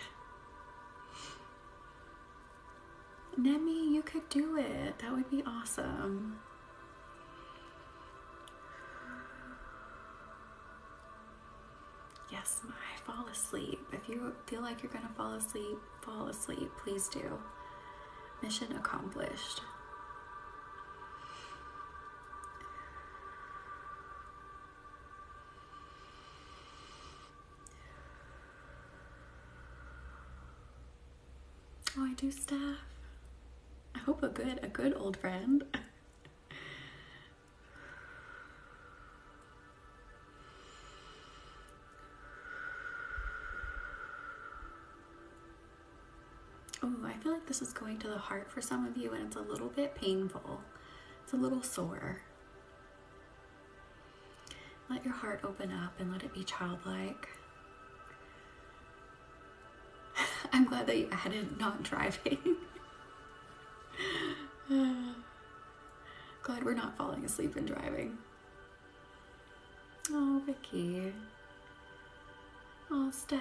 Nemi, you could do it. That would be awesome. Yes, my fall asleep. If you feel like you're gonna fall asleep, please do. Mission accomplished. Oh, I do stuff. I hope a good old friend. Oh, I feel like this is going to the heart for some of you and it's a little bit painful. It's a little sore. Let your heart open up and let it be childlike. I'm glad that you added not driving. Glad we're not falling asleep and driving. Oh, Vicky. Oh, Steph,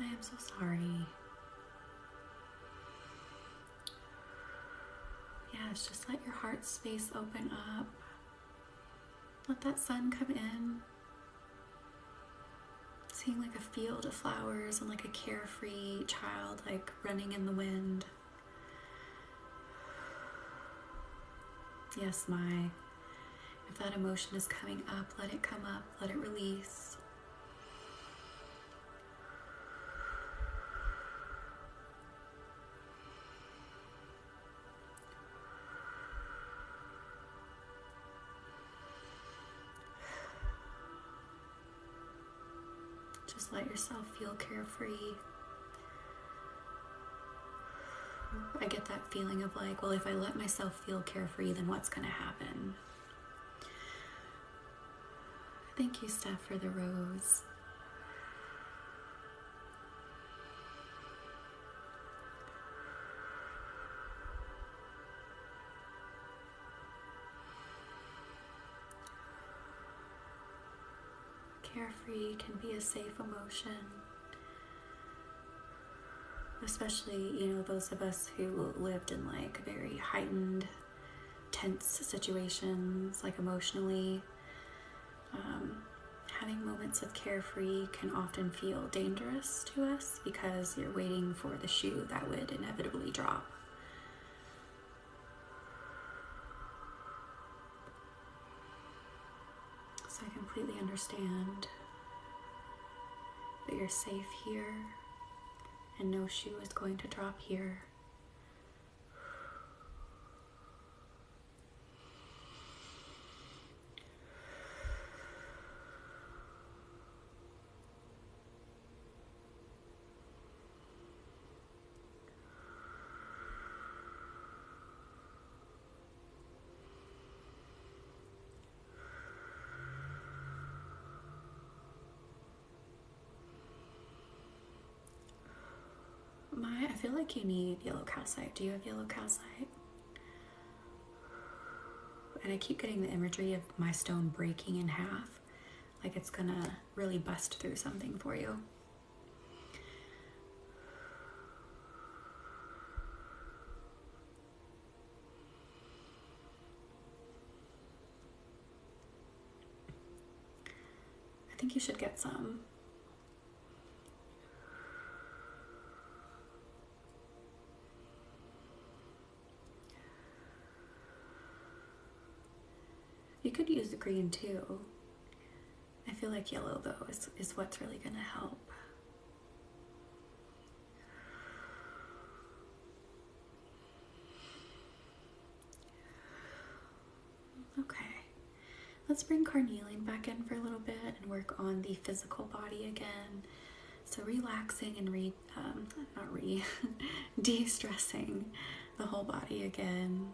I am so sorry. Yes, just let your heart space open up. Let that sun come in. Seeing like a field of flowers and like a carefree child like running in the wind. Yes, my. If that emotion is coming up, let it come up, let it release. Just let yourself feel carefree. I get that feeling of like, well, if I let myself feel carefree, then what's going to happen? Thank you, Steph, for the rose. Carefree can be a safe emotion. Especially, you know, those of us who lived in like very heightened, tense situations, like emotionally. Having moments of carefree can often feel dangerous to us because you're waiting for the shoe that would inevitably drop. So I completely understand that you're safe here. And no shoe is going to drop here. feel like you need yellow calcite. Do you have yellow calcite? And I keep getting the imagery of my stone breaking in half, like it's gonna really bust through something for you. I think you should get some. You could use the green too. I feel like yellow though is what's really gonna help. Okay, let's bring carnelian back in for a little bit and work on the physical body again. So relaxing and de-stressing the whole body again.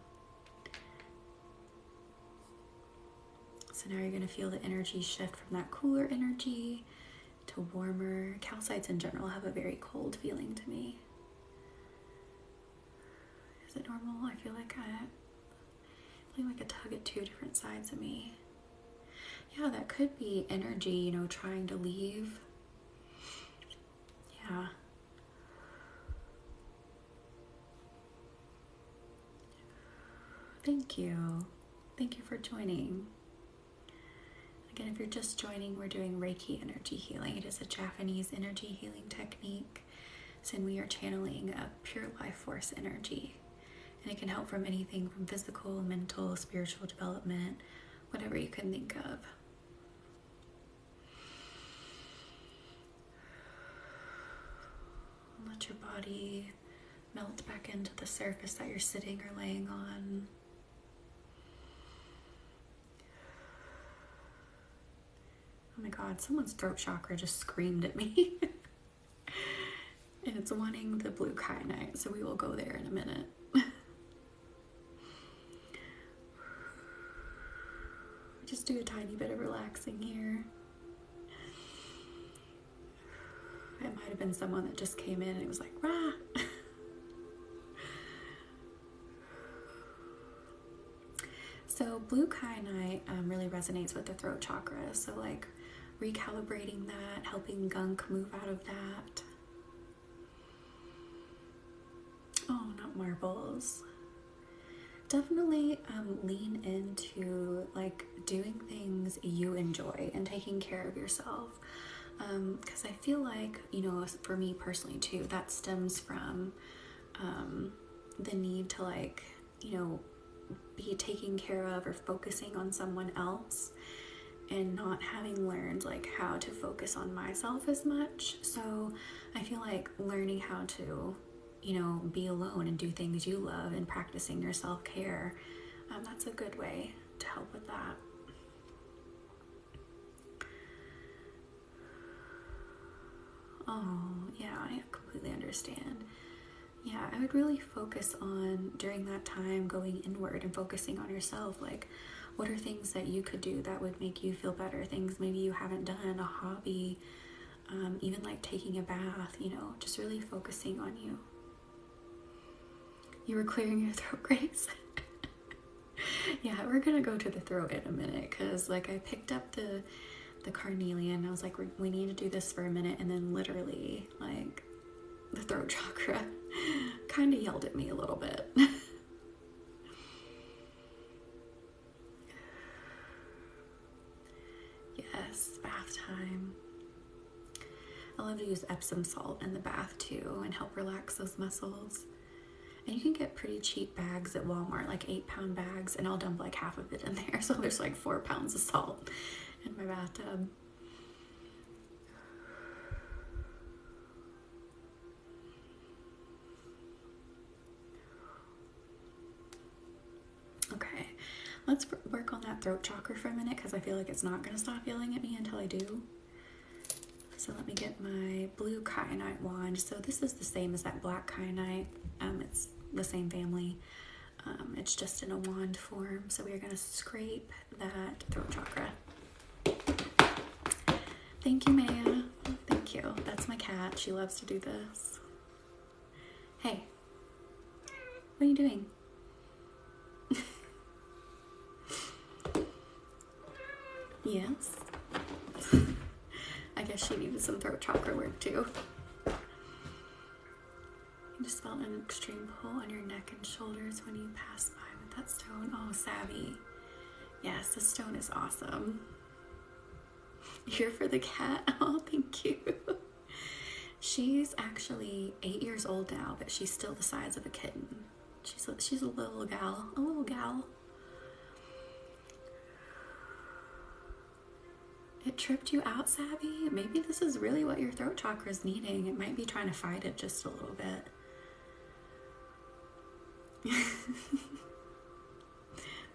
So now you're going to feel the energy shift from that cooler energy to warmer. Calcites in general have a very cold feeling to me. Is it normal? I feel like a tug at two different sides of me. Yeah, that could be energy, you know, trying to leave. Yeah. Thank you. Thank you for joining. Again, if you're just joining, we're doing Reiki energy healing. It is a Japanese energy healing technique. So we are channeling a pure life force energy. And it can help from anything from physical, mental, spiritual development, whatever you can think of. Let your body melt back into the surface that you're sitting or laying on. Oh my God, someone's throat chakra just screamed at me. And it's wanting the blue kyanite, so we will go there in a minute. Just do a tiny bit of relaxing here. It might have been someone that just came in and it was like, rah! So blue kyanite really resonates with the throat chakra. So like recalibrating that, helping gunk move out of that. Oh, not marbles. Definitely lean into like doing things you enjoy and taking care of yourself. Because I feel like, you know, for me personally too, that stems from the need to like, you know, be taken care of or focusing on someone else and not having learned like how to focus on myself as much. So I feel like learning how to, you know, be alone and do things you love and practicing your self-care, that's a good way to help with that. Oh, yeah, I completely understand. Yeah, I would really focus on, during that time, going inward and focusing on yourself. Like, what are things that you could do that would make you feel better? Things maybe you haven't done, a hobby, even like taking a bath, you know, just really focusing on you. You were clearing your throat, Grace? Yeah, we're gonna go to the throat in a minute because like I picked up the carnelian. I was like, we need to do this for a minute, and then literally like the throat chakra kind of yelled at me a little bit. Yes, bath time. I love to use Epsom salt in the bath too and help relax those muscles. And you can get pretty cheap bags at Walmart, like 8-pound bags, and I'll dump like half of it in there. So there's like 4 pounds of salt in my bathtub. Okay, let's work on that throat chakra for a minute because I feel like it's not going to stop yelling at me until I do. So let me get my blue kyanite wand. So this is the same as that black kyanite. It's the same family. It's just in a wand form. So we are going to scrape that throat chakra. Thank you, Maya. Thank you. That's my cat. She loves to do this. Hey, what are you doing? Yes. I guess she needed some throat chakra work too. You just felt an extreme pull on your neck and shoulders when you passed by with that stone. Oh, savvy. Yes, this stone is awesome. Here for the cat. Oh, thank you. She's actually 8 years old now, but she's still the size of a kitten. She's a little gal. A little gal. It tripped you out, Savvy? Maybe this is really what your throat chakra is needing. It might be trying to fight it just a little bit.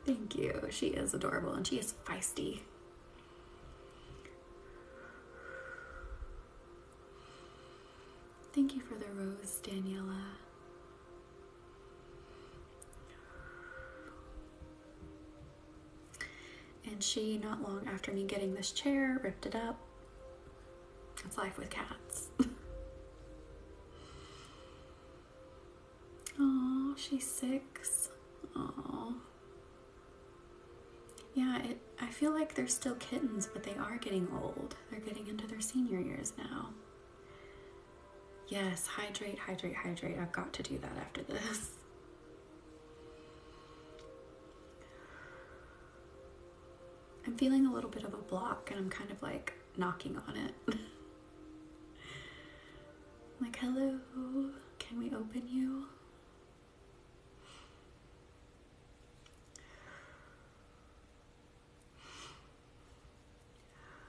Thank you. She is adorable and she is feisty. Thank you for the rose, Daniela. And she, not long after me getting this chair, ripped it up. It's life with cats. Oh, she's 6. Oh. Yeah, I feel like they're still kittens, but they are getting old. They're getting into their senior years now. Yes, hydrate, hydrate, hydrate. I've got to do that after this. I'm feeling a little bit of a block and I'm kind of like knocking on it. Like, hello, can we open you?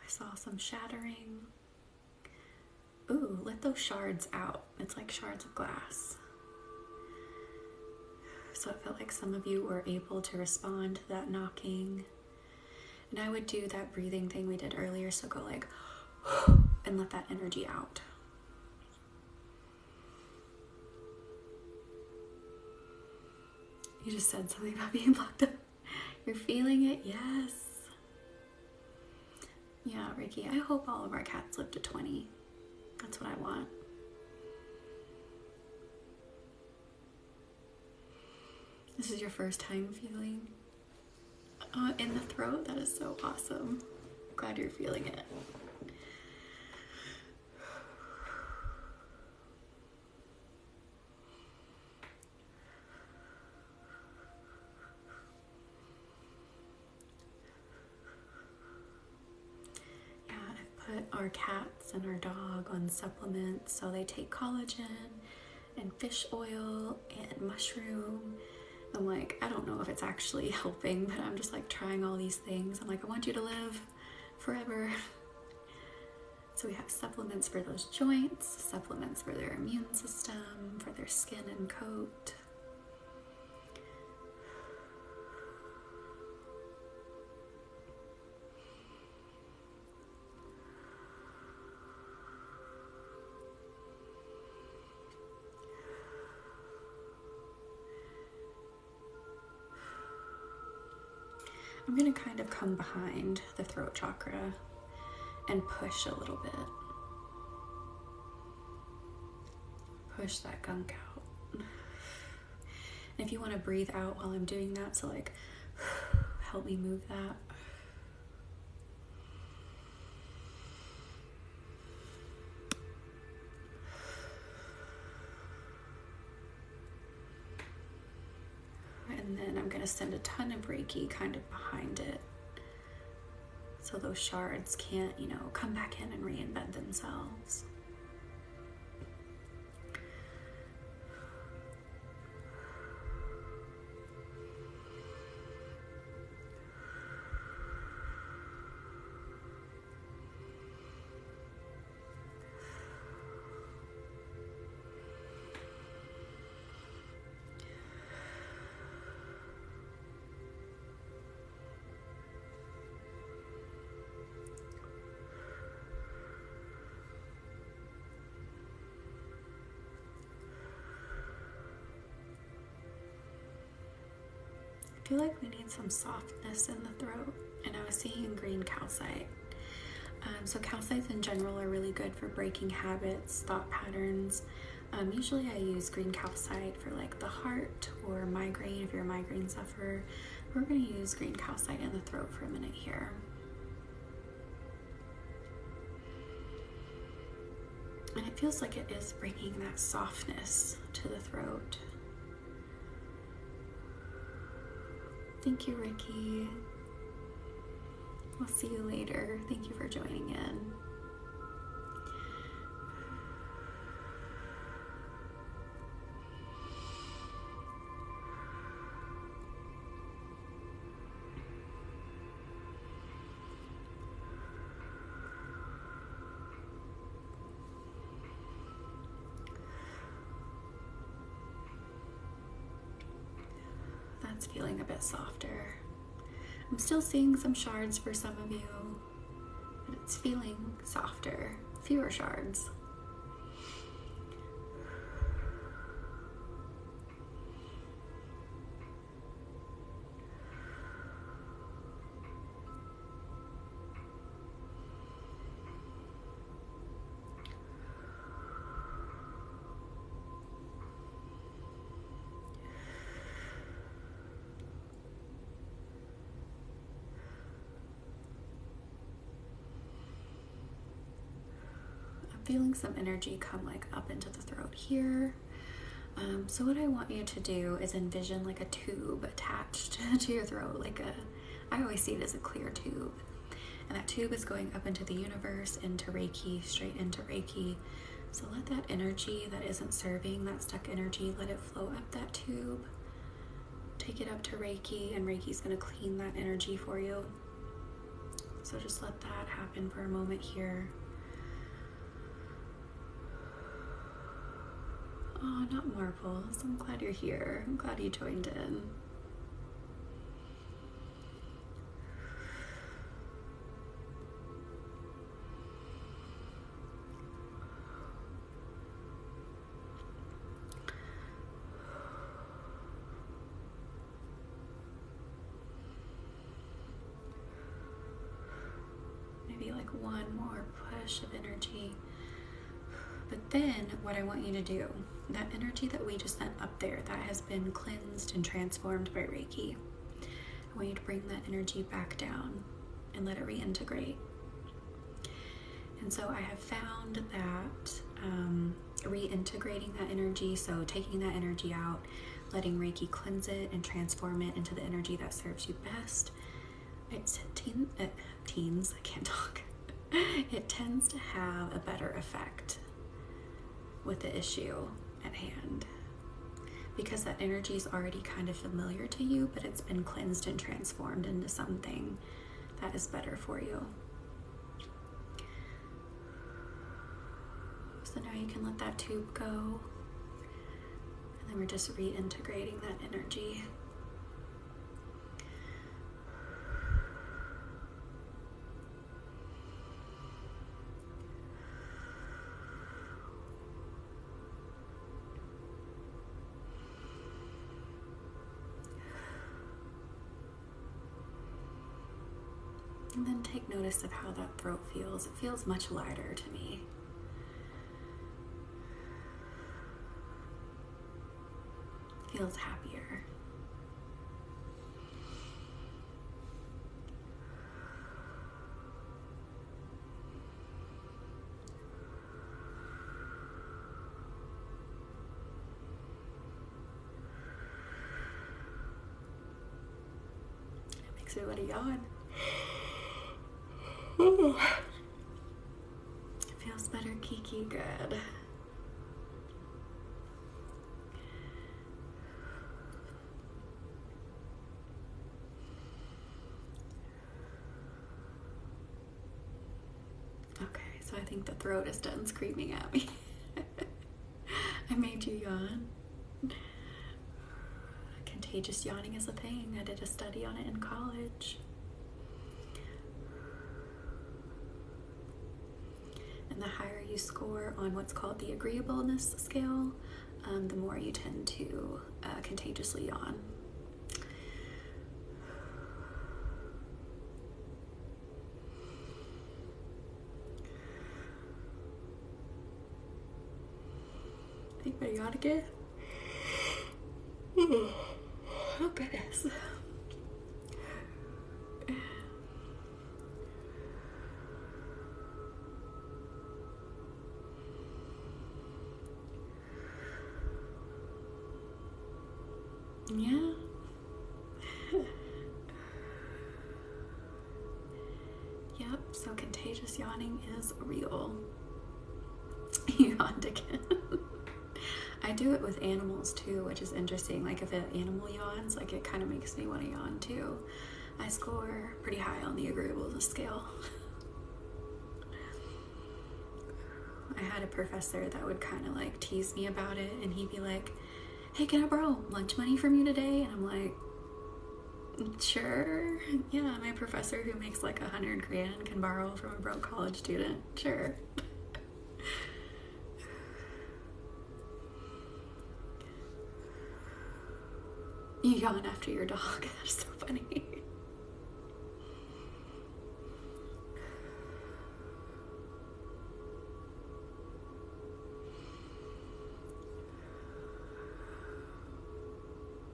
I saw some shattering. Ooh, let those shards out. It's like shards of glass. So it felt like some of you were able to respond to that knocking. And I would do that breathing thing we did earlier. So go like, and let that energy out. You just said something about being blocked up. You're feeling it? Yes. Yeah, Ricky, I hope all of our cats live to 20. That's what I want. This is your first time feeling in the throat? That is so awesome. Glad you're feeling it. Yeah, I've put our cats and our dog on supplements, so they take collagen and fish oil and mushroom. I'm like, I don't know if it's actually helping, but I'm just like trying all these things. I'm like, I want you to live forever. So we have supplements for those joints, supplements for their immune system, for their skin and coat. I'm going to kind of come behind the throat chakra and push a little bit. Push that gunk out. And if you want to breathe out while I'm doing that, so like, help me move that. And then I'm going to send a ton of Reiki kind of behind it, so those shards can't, come back in and reinvent themselves. I feel like we need some softness in the throat, and I was seeing green calcite. So calcites in general are really good for breaking habits, thought patterns, Usually I use green calcite for like the heart or migraine if you're a migraine sufferer. We're going to use green calcite in the throat for a minute here. And it feels like it is bringing that softness to the throat. Thank you, Ricky. I'll see you later. Thank you for joining in. That's feeling a bit softer. I'm still seeing some shards for some of you, but it's feeling softer, fewer shards. Feeling some energy come like up into the throat here. So what I want you to do is envision like a tube attached to your throat, I always see it as a clear tube. And that tube is going up into the universe, into Reiki, straight into Reiki. So let that energy that isn't serving, that stuck energy, let it flow up that tube. Take it up to Reiki, and Reiki's gonna clean that energy for you. So just let that happen for a moment here. Oh, not marbles. I'm glad you're here. I'm glad you joined in. Maybe like one more push of energy. But then what I want you to do, that energy that we just sent up there that has been cleansed and transformed by Reiki, I want you to bring that energy back down and let it reintegrate. And so I have found that reintegrating that energy, so taking that energy out, letting Reiki cleanse it and transform it into the energy that serves you best, it tends to have a better effect with the issue at hand, because that energy is already kind of familiar to you, but it's been cleansed and transformed into something that is better for you. So now you can let that tube go, and then we're just reintegrating that energy. And then take notice of how that throat feels. It feels much lighter to me. Feels happier. It makes me want to yawn. It feels better, Kiki. Good. Okay, so I think the throat is done screaming at me. I made you yawn. Contagious yawning is a thing. I did a study on it in college. And the higher you score on what's called the agreeableness scale, the more you tend to contagiously yawn. think I yawn again. Oh goodness. Yeah. Yep, so contagious yawning is real. You yawned again. I do it with animals too, which is interesting. Like if an animal yawns, like it kind of makes me want to yawn too. I score pretty high on the agreeableness scale. I had a professor that would kind of like tease me about it, and he'd be like, hey, can I borrow lunch money from you today? And I'm like, sure. Yeah, my professor who makes like 100 grand can borrow from a broke college student. Sure. You yawn after your dog. That's so funny.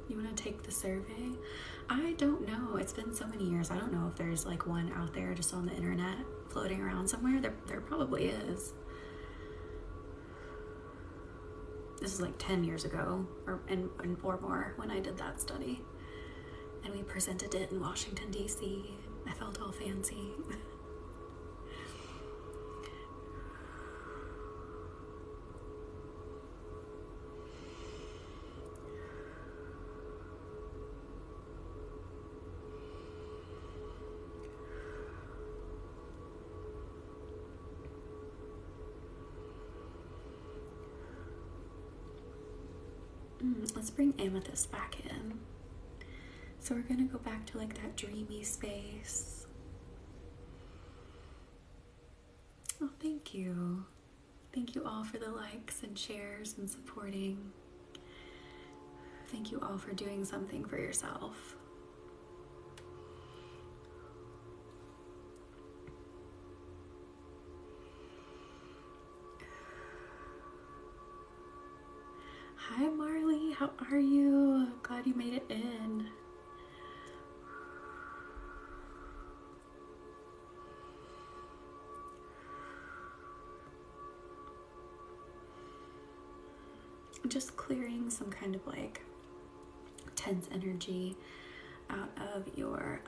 You want to take the survey? I don't know. It's been so many years. I don't know if there's like one out there just on the internet floating around somewhere. There probably is. This is like 10 years ago or more when I did that study. And we presented it in Washington, D.C. I felt all fancy. Let's bring amethyst back in. So we're gonna go back to like that dreamy space. Oh, thank you. Thank you all for the likes and shares and supporting. Thank you all for doing something for yourself. Hi Marley, how are you? Glad you made it in. Just clearing some kind of like tense energy out of your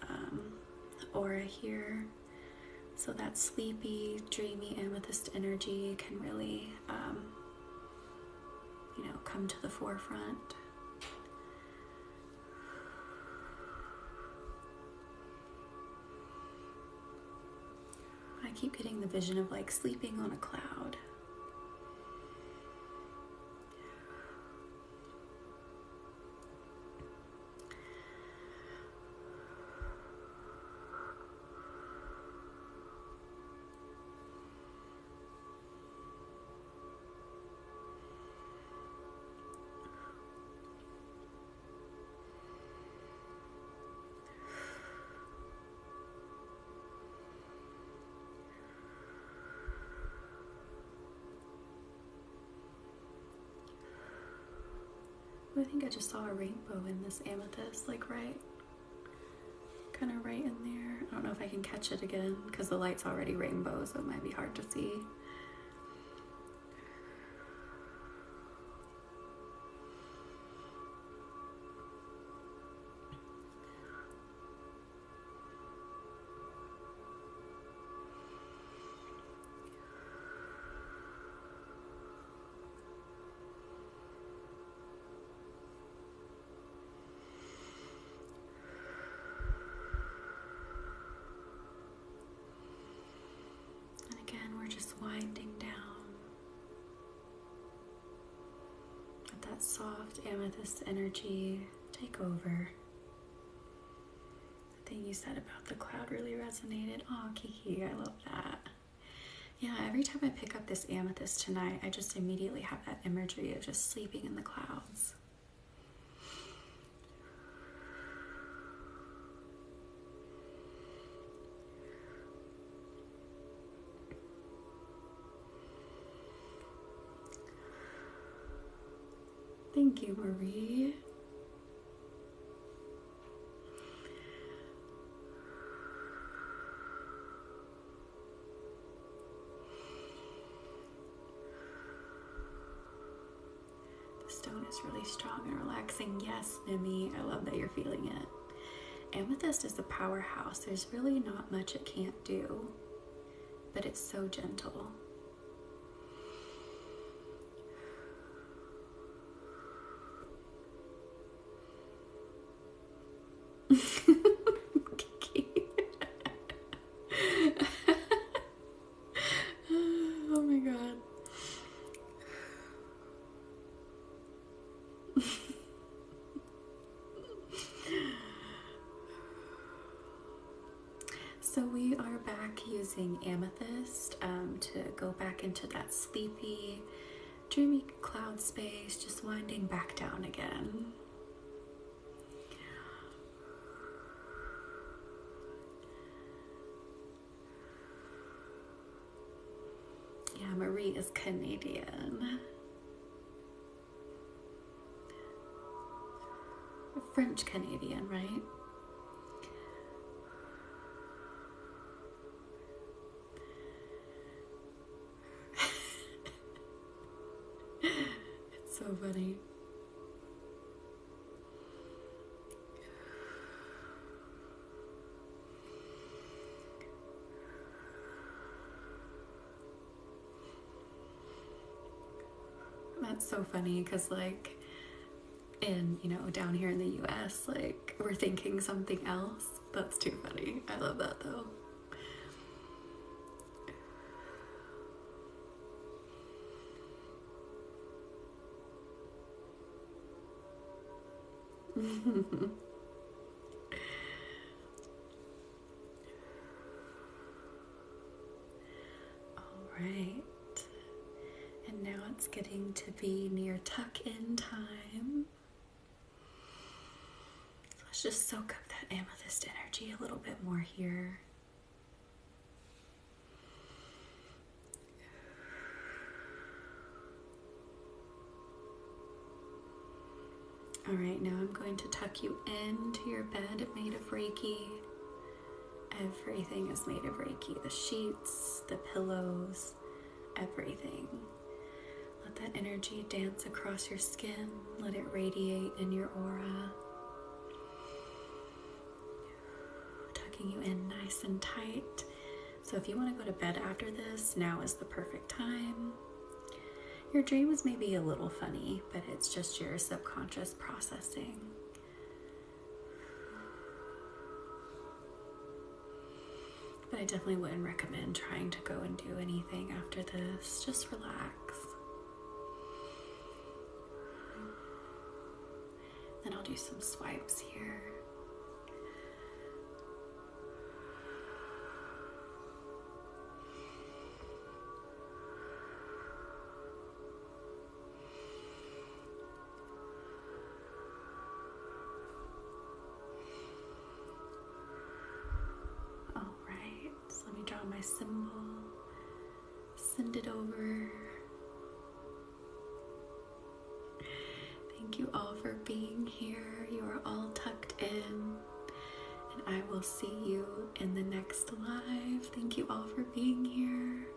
aura here, so that sleepy, dreamy amethyst energy can really come to the forefront. I keep getting the vision of like sleeping on a cloud. I think I just saw a rainbow in this amethyst, like kind of right in there. I don't know if I can catch it again because the light's already rainbow, so it might be hard to see. Just winding down. Let that soft amethyst energy take over. The thing you said about the cloud really resonated. Oh, Kiki, I love that. Yeah, every time I pick up this amethyst tonight, I just immediately have that imagery of just sleeping in the clouds. Thank you, Marie. The stone is really strong and relaxing. Yes, Nimi, I love that you're feeling it. Amethyst is a powerhouse. There's really not much it can't do, but it's so gentle. Oh my god. So we are back using amethyst to go back into that sleepy, dreamy cloud space, just winding back down again. Yeah, Marie is Canadian. French Canadian, right? It's so funny. That's so funny because, like, in, down here in the US, like, we're thinking something else. That's too funny. I love that though. All right. And now it's getting to be near tuck-in time. So let's just soak up that amethyst energy a little bit more here. All right, now I'm going to tuck you into your bed made of Reiki. Everything is made of Reiki. The sheets, the pillows, everything. Let that energy dance across your skin. Let it radiate in your aura. Tucking you in nice and tight. So if you want to go to bed after this, now is the perfect time. Your dreams may be a little funny, but it's just your subconscious processing. But I definitely wouldn't recommend trying to go and do anything after this. Just relax. Then I'll do some swipes here. My symbol, send it over. Thank you all for being here. You are all tucked in, and I will see you in the next live. Thank you all for being here.